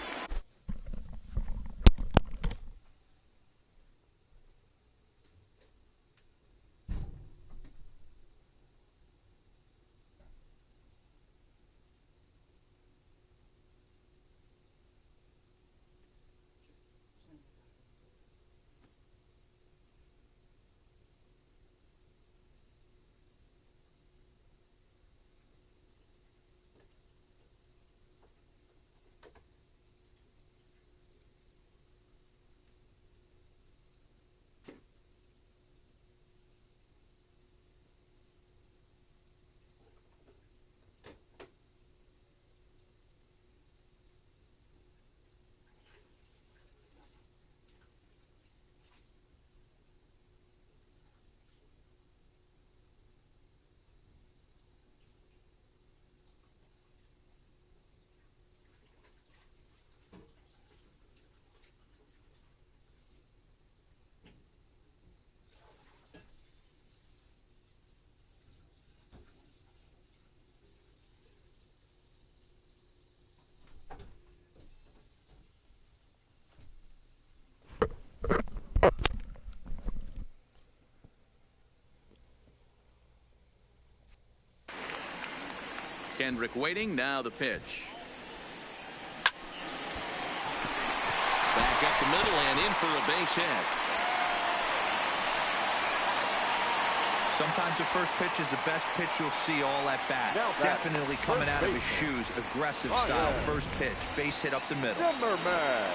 Kendrick waiting. Now the pitch. Back up the middle and in for a base hit. Sometimes the first pitch is the best pitch you'll see all at bat. Definitely coming out of his shoes. Aggressive style. First pitch. Base hit up the middle. Zimmerman.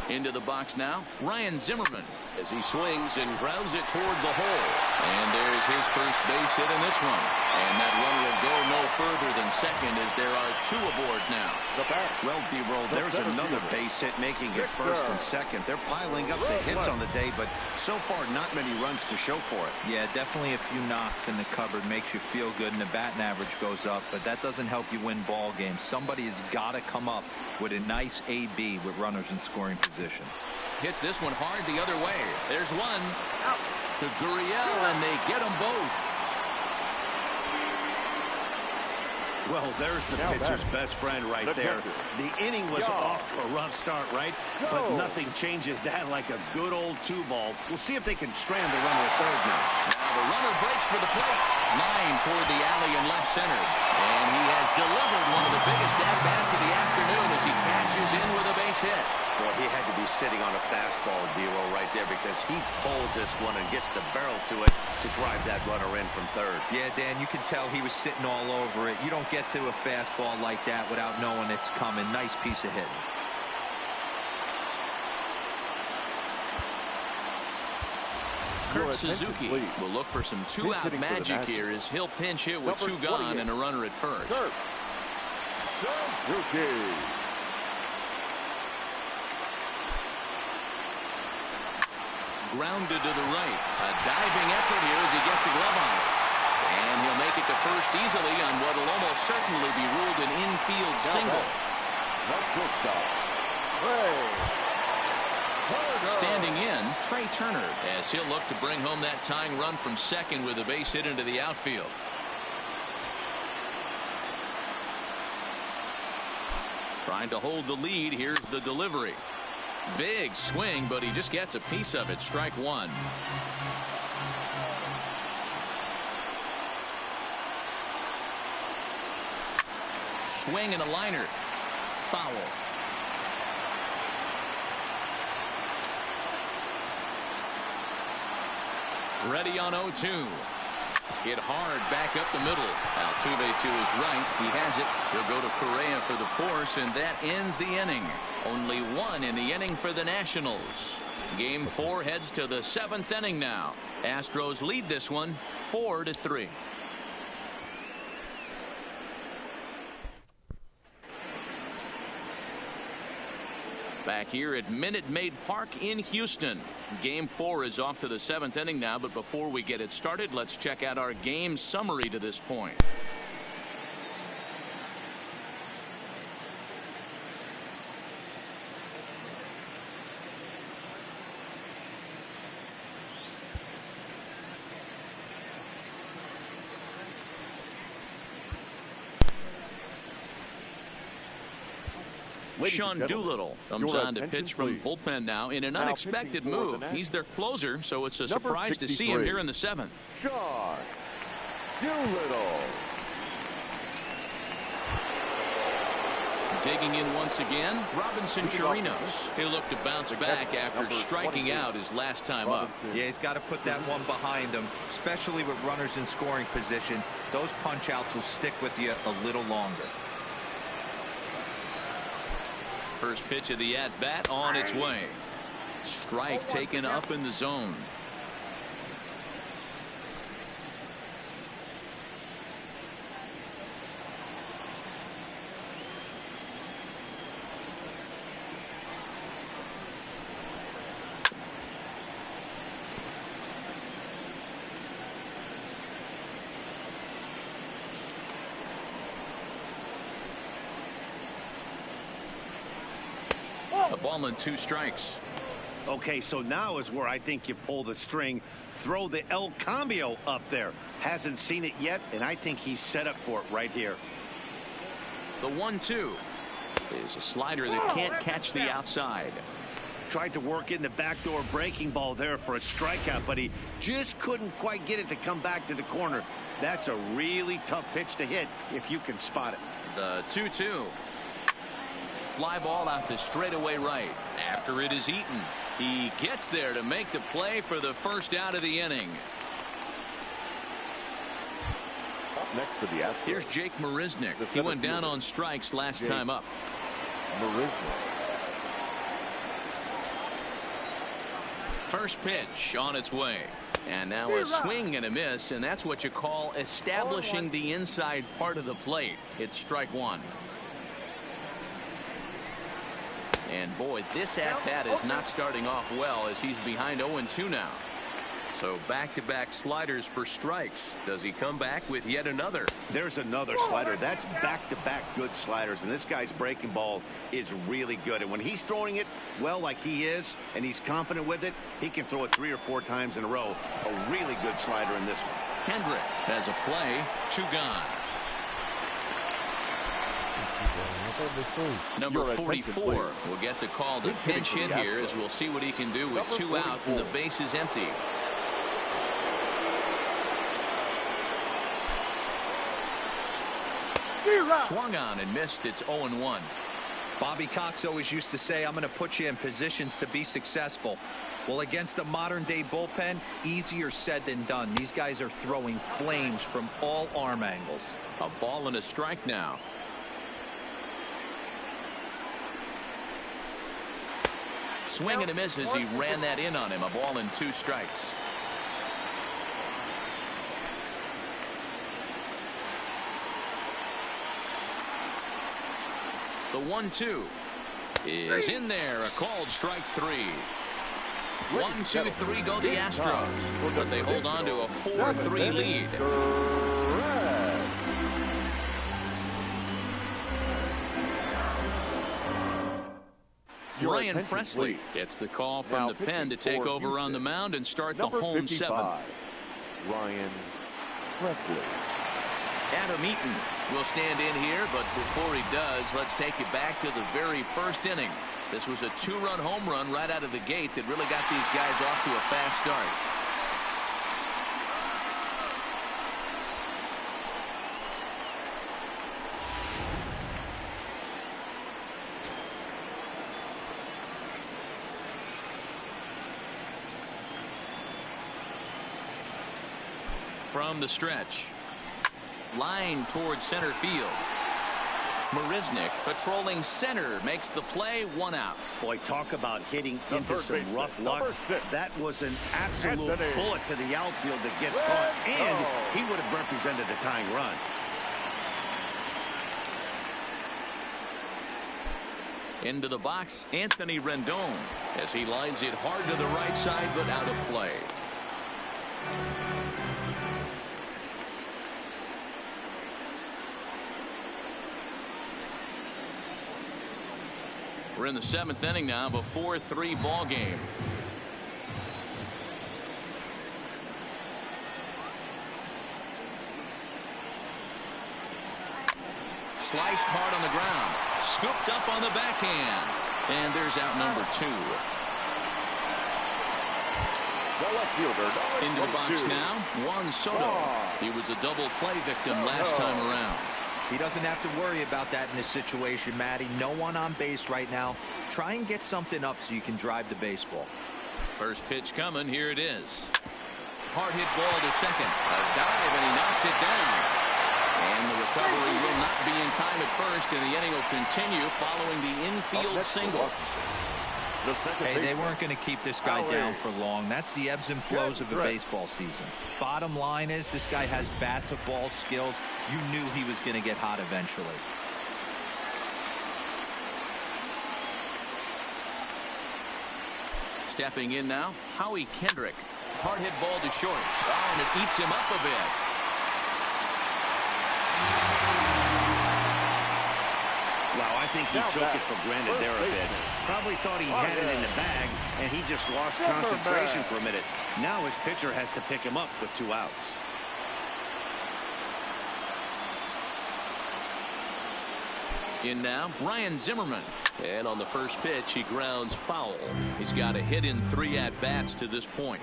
Into the box now, Ryan Zimmerman, as he swings and grounds it toward the hole. And there's his first base hit in this one. And that runner will go no further than second as there are two aboard now. Well, D-Roll, there's another base hit making it first and second. They're piling up the hits on the day, but so far not many runs to show for it. Yeah, definitely a few knocks in the cupboard makes you feel good, and the batting average goes up, but that doesn't help you win ball games. Somebody has got to come up with a nice AB with runners in scoring position. Hits this one hard the other way. There's one out to Gurriel, and they get them both. Well, there's the pitcher's best friend right there. The inning was off to a rough start, right? But nothing changes that like a good old two-ball. We'll see if they can strand the runner at third now. Now the runner breaks for the plate. 9 toward the alley in left center. And he has delivered one of the biggest at-bats of the afternoon as he catches in with a base hit. Boy, he had to be sitting on a fastball, D-Roll, right there, because he pulls this one and gets the barrel to it to drive that runner in from third. Yeah, Dan, you can tell he was sitting all over it. You don't get to a fastball like that without knowing it's coming. Nice piece of hitting. Kurt Suzuki will look for some two-out magic here as he'll pinch hit with two gone and a runner at first. Grounded to the right. A diving effort here as he gets a glove on it. And he'll make it to first easily on what will almost certainly be ruled an infield single. Standing in, Trey Turner, as he'll look to bring home that tying run from second with a base hit into the outfield. Trying to hold the lead. Here's the delivery. Big swing, but he just gets a piece of it. Strike one. Swing and a liner. Foul. Ready on 0-2. Hit hard back up the middle. Altuve to his right. He has it. He'll go to Correa for the force, and that ends the inning. Only one in the inning for the Nationals. Game 4 heads to the 7th inning now. Astros lead this one 4-3. Back here at Minute Maid Park in Houston. Game 4 is off to the 7th inning now, but before we get it started, let's check out our game summary to this point. Sean Doolittle comes on to pitch from bullpen now in an unexpected move. He's their closer, so it's a surprise to see him here in the 7th. Sean Doolittle. Digging in once again, Robinson Chirinos. He'll look to bounce back after striking out his last time up. Yeah, he's got to put that one behind him, especially with runners in scoring position. Those punch outs will stick with you a little longer. First pitch of the at-bat on its way. Strike taken up in the zone. A ball and 2 strikes. Okay, so now is where I think you pull the string. Throw the El Cambio up there. Hasn't seen it yet, and I think he's set up for it right here. The 1-2 is a slider that can't catch the outside. Tried to work in the backdoor breaking ball there for a strikeout, but he just couldn't quite get it to come back to the corner. That's a really tough pitch to hit if you can spot it. The 2-2. Fly ball out to straightaway right. After it is eaten, he gets there to make the play for the first out of the inning. Up next for the Astros. Here's Jake Marisnick. He went down on strikes last time up. Marisnick. First pitch on its way. And now a swing and a miss, and that's what you call establishing the inside part of the plate. It's strike one. And boy, this at-bat is not starting off well as he's behind 0-2 now. So back-to-back sliders for strikes. Does he come back with yet another? There's another slider. That's back-to-back good sliders, and this guy's breaking ball is really good. And when he's throwing it well like he is, and he's confident with it, he can throw it 3 or 4 times in a row. A really good slider in this one. Kendrick has a play. 2 gone. Number 44 will get the call to pinch hit here, as we'll see what he can do with 2 out and the base is empty. Swung on and missed. It's 0-1. Bobby Cox always used to say, I'm going to put you in positions to be successful. Well, against a modern-day bullpen, easier said than done. These guys are throwing flames from all arm angles. A ball and a strike now. Swing and a miss as he ran that in on him. A ball and 2 strikes. The 1-2 is in there. A called strike 3. 1, 2, 3 go the Astros, but they hold on to a 4-3 lead. Ryan Presley gets the call from the pen to take over on the mound and start the home 7th. Ryan Presley. Adam Eaton will stand in here, but before he does, let's take it back to the very first inning. This was a 2-run home run right out of the gate that really got these guys off to a fast start. From the stretch. Line towards center field. Marisnick patrolling center makes the play. 1 out. Boy, talk about hitting into some rough luck. That was an absolute bullet to the outfield that gets caught, and he would have represented a tying run. Into the box, Anthony Rendon, as he lines it hard to the right side, but out of play. We're in the 7th inning now of a 4-3 ball game. Sliced hard on the ground. Scooped up on the backhand. And there's out number 2. The left fielder. Into the box now, Juan Soto. He was a double play victim last time around. He doesn't have to worry about that in this situation, Matty. No one on base right now. Try and get something up so you can drive the baseball. First pitch coming. Here it is. Hard hit ball to second. A dive, and he knocks it down. And the recovery will not be in time at first, and the inning will continue following the infield single. Hey, they weren't going to keep this guy down for long. That's the ebbs and flows of a baseball season. Bottom line is this guy has bat-to-ball skills. You knew he was going to get hot eventually. Stepping in now, Howie Kendrick. Hard hit ball to short. Oh, and it eats him up a bit. Wow, I think he took it for granted there a bit. Probably thought he had it in the bag, and he just lost concentration for a minute. Now his pitcher has to pick him up with 2 outs. In now, Ryan Zimmerman. And on the first pitch, he grounds foul. He's got a hit in 3 at-bats to this point.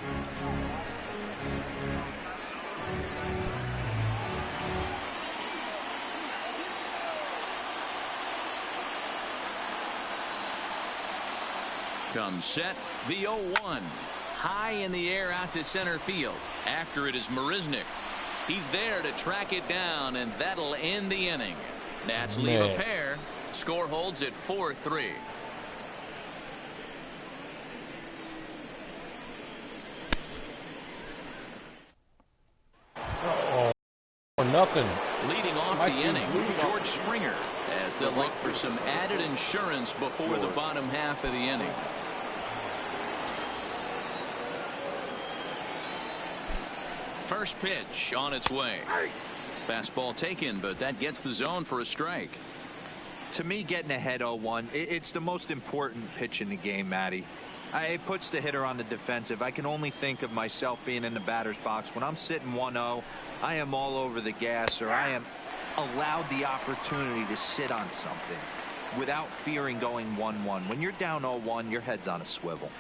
Comes set, the 0-1. High in the air out to center field. After it is Marisnick. He's there to track it down, and that'll end the inning. Nats leave a pair. Score holds at 4-3. Or nothing. Leading off the inning, George Springer, as they look for some added insurance before the bottom half of the inning. First pitch on its way. Fastball taken, but that gets the zone for a strike. To me, getting ahead 0-1, it's the most important pitch in the game, Matty. It puts the hitter on the defensive. I can only think of myself being in the batter's box. When I'm sitting 1-0, I am all over the gas, or I am allowed the opportunity to sit on something without fearing going 1-1. When you're down 0-1, your head's on a swivel.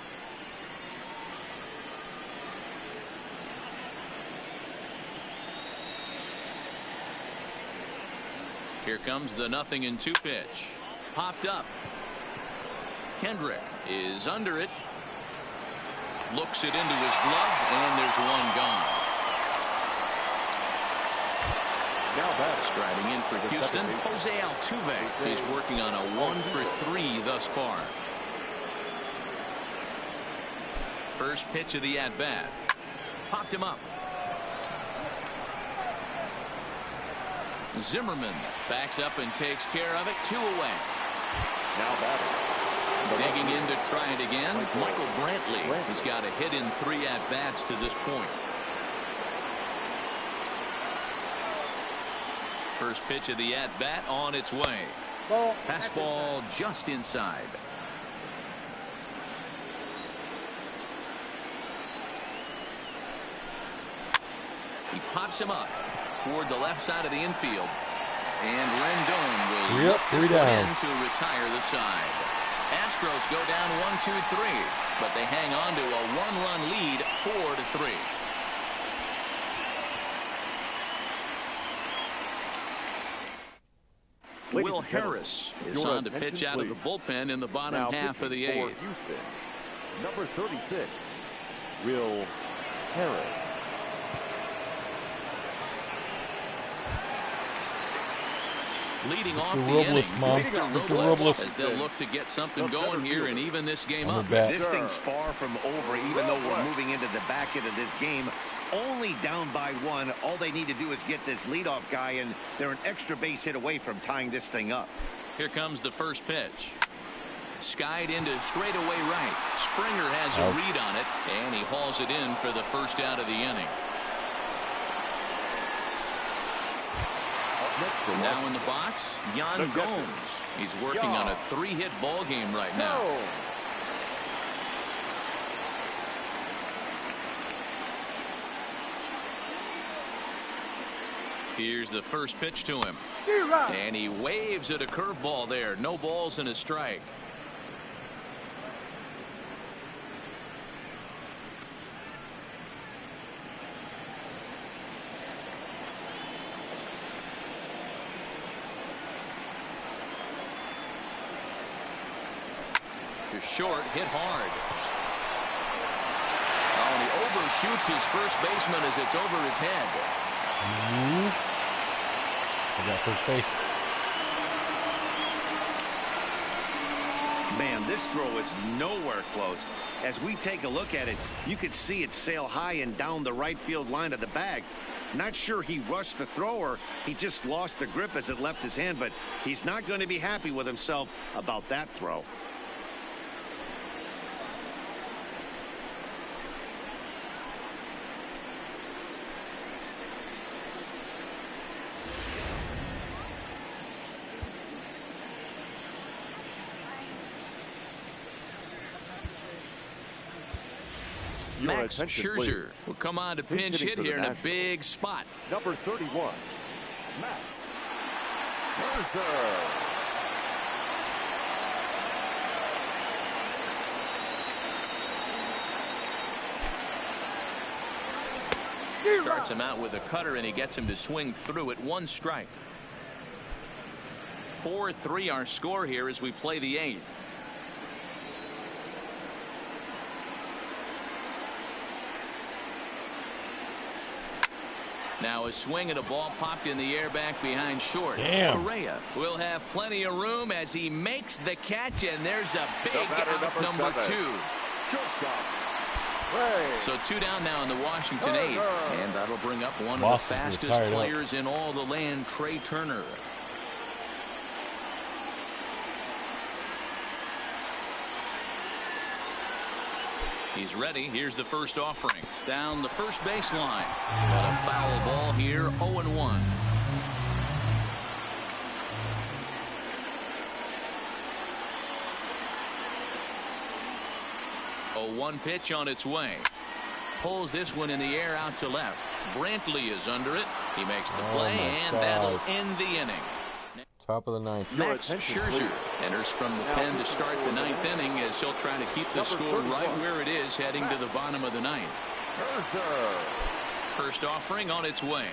Here comes the 0-2 pitch. Popped up. Kendrick is under it. Looks it into his glove, and there's one gone. Now back. Striding in for Houston, Jose Altuve. He's working on a 1-for-3 thus far. First pitch of the at-bat. Popped him up. Zimmerman backs up and takes care of it. 2 away. Now batting. Digging in to try it again. Michael Brantley has got a hit in 3 at-bats to this point. First pitch of the at-bat on its way. Fastball just inside. He pops him up toward the left side of the infield. And Rendon will look this one in to retire the side. Astros go down 1-2-3, but they hang on to a 1-run lead, 4-3. Will Harris is on to pitch out of the bullpen in the bottom half of the 8th. Houston, number 36, Will Harris. Leading off the inning, Victor Robles, as they'll look to get something going here and even this game up. This thing's far from over, even though we're moving into the back end of this game. Only down by 1. All they need to do is get this leadoff guy, and they're an extra base hit away from tying this thing up. Here comes the first pitch. Skied into straightaway right. Springer has a read on it, and he hauls it in for the first out of the inning. Now in the box, Yan Gomes. He's working on a 3-hit ball game right now. Here's the first pitch to him. And he waves at a curveball there. No balls and a strike. Short, hit hard. Oh, and he overshoots his first baseman as it's over his head. I got first base. Man, this throw is nowhere close. As we take a look at it, you could see it sail high and down the right field line of the bag. Not sure he rushed the thrower. He just lost the grip as it left his hand, but he's not going to be happy with himself about that throw. Max Scherzer will come on to pinch hit here in a big spot. Number 31, Max Scherzer. Starts him out with a cutter, and he gets him to swing through it. 1 strike. 4-3 our score here as we play the 8th. Now a swing and a ball popped in the air back behind short. Damn. Correa will have plenty of room as he makes the catch, and there's a big out number 2. So 2 down now in the Washington 8th, and that'll bring up one of the fastest players in all the land, Trey Turner. He's ready. Here's the first offering. Down the first baseline. Got a foul ball here. 0-1. A 1 pitch on its way. Pulls this one in the air out to left. Brantley is under it. He makes the play, and that'll end the inning. Top of the 9th. Max Scherzer enters from the pen to start the 9th inning as he'll try to keep the score right where it is heading to the bottom of the 9th. First offering on its way.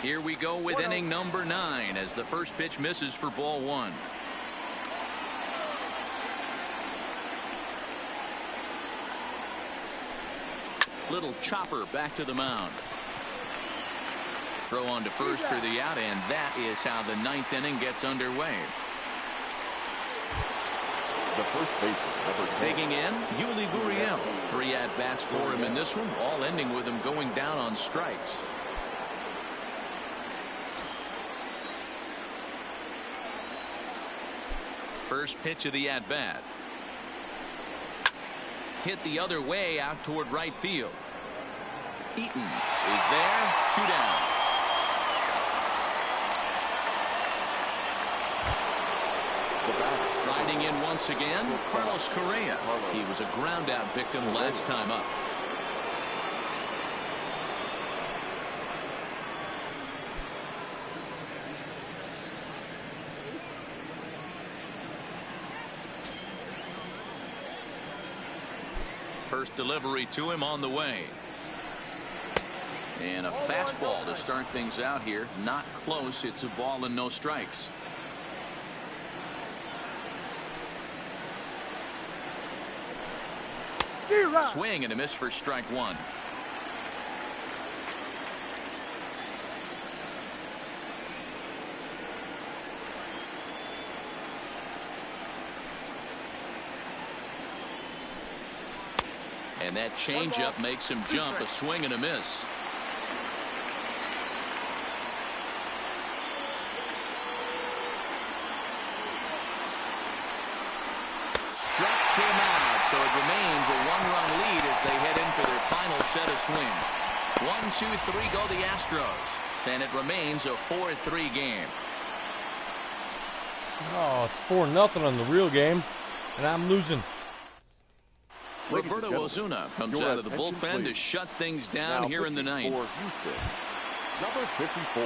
Here we go with inning number 9 as the first pitch misses for ball 1. Little chopper back to the mound. Throw on to first for the out, and that is how the 9th inning gets underway. The first baseman, number 10. Digging in, Yuli Gurriel. 3 at-bats for him in this one, all ending with him going down on strikes. First pitch of the at-bat. Hit the other way out toward right field. Eaton is there, 2 down. Riding in once again, Carlos Correa. He was a ground out victim last time up. First delivery to him on the way. And a fastball to start things out here. Not close. It's a ball and no strikes. Swing and a miss for strike 1. And that changeup makes him jump. A swing and a miss. Struck him out, so it remains a 1-run lead as they head in for their final set of swing. 1, 2, 3 go the Astros, and it remains a 4-3 game. Oh, it's 4-0 on the real game, and I'm losing. Roberto Osuna comes out of the bullpen to shut things down here in the 9th. Number 54.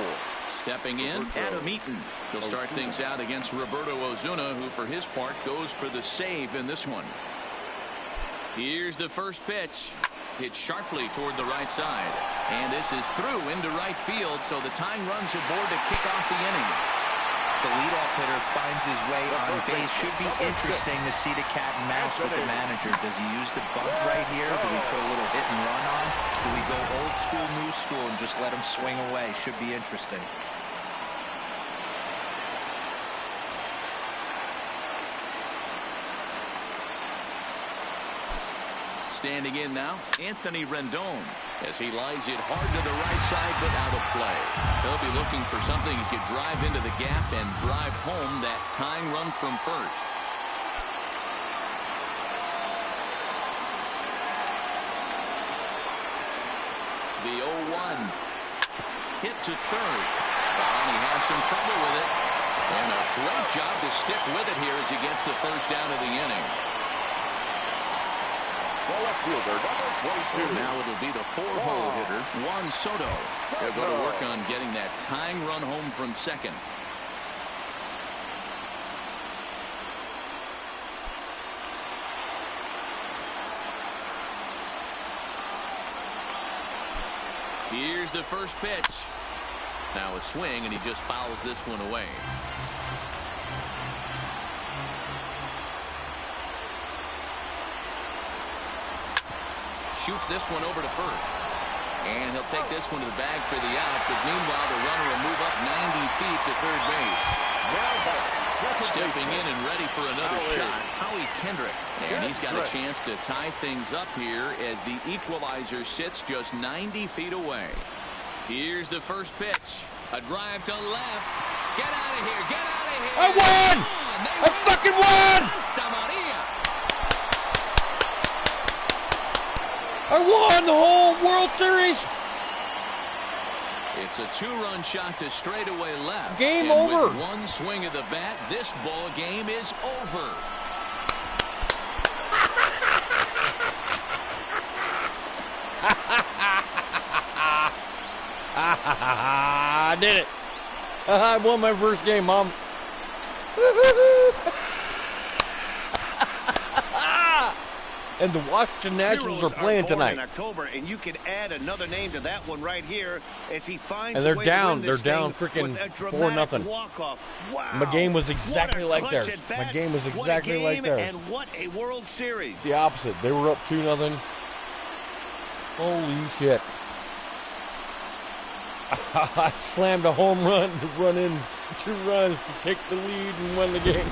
Stepping in, Adam Eaton. He'll start things out against Roberto Osuna, who for his part goes for the save in this one. Here's the first pitch. Hit sharply toward the right side. And this is through into right field, so the tying runs aboard to kick off the inning. The leadoff hitter finds his way on base. Should be interesting to see the cat and mouse with the manager. Does he use the bunt right here? Do we put a little hit and run on? Do we go old school, new school, and just let him swing away? Should be interesting. Standing in now, Anthony Rendon, as he lines it hard to the right side, but out of play. He'll be looking for something he could drive into the gap and drive home that tying run from first. The 0-1 hit to third. And he has some trouble with it. And a great job to stick with it here as he gets the first down of the inning. Left fielder, number 22. Now it'll be the 4-hole hitter, Juan Soto. They're going to work on getting that tying run home from second. Here's the first pitch. Now a swing, and he just fouls this one away. Shoots this one over to first. And he'll take this one to the bag for the out. But meanwhile, the runner will move up 90 feet to third base. Stepping in and ready for another shot, Howie Kendrick. And he's got a chance to tie things up here as the equalizer sits just 90 feet away. Here's the first pitch. A drive to left. Get out of here. Get out of here. I won! I fucking won! Santa Maria. I won the whole World Series. It's a two-run shot to straightaway left. Game and over. With one swing of the bat, this ball game is over. I did it. I won my first game, Mom. And the Washington Nationals are playing tonight. In October, and you can add another name to that one right here as he finds. And they're a way down. To win They're this down thing freaking with a 4-0. walk-off. Wow. My game was exactly like clutch theirs. at bat. My game was What a exactly like game theirs. And what a World Series. The opposite. They were up 2-0. Holy shit. I slammed a home run to run in 2 runs to take the lead and win the game.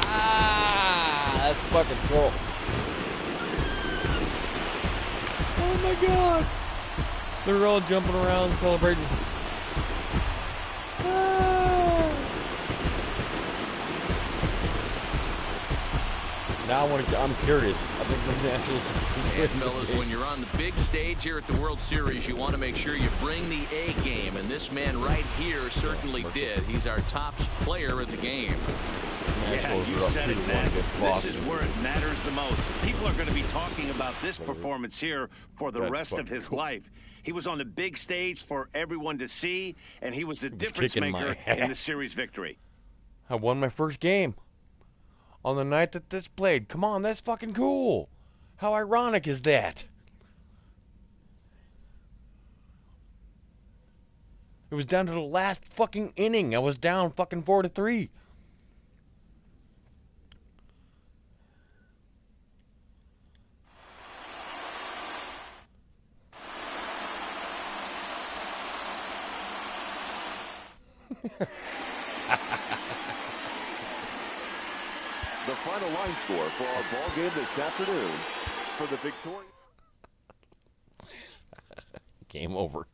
That's fucking cool. Oh my God. They're all jumping around celebrating. Now I'm curious. I think the Nationals. And fellas, when you're on the big stage here at the World Series, you want to make sure you bring the A game, and this man right here certainly did. He's our top player of the game. Yeah, you said it, man. This is where it matters the most. People are going to be talking about this performance here for the rest of his life. He was on the big stage for everyone to see, and he was the difference maker in the series victory. I won my first game on the night that this played. Come on, that's fucking cool. How ironic is that? It was down to the last fucking inning. I was down fucking 4-3. The final line score for our ball game this afternoon for the victory. Game over.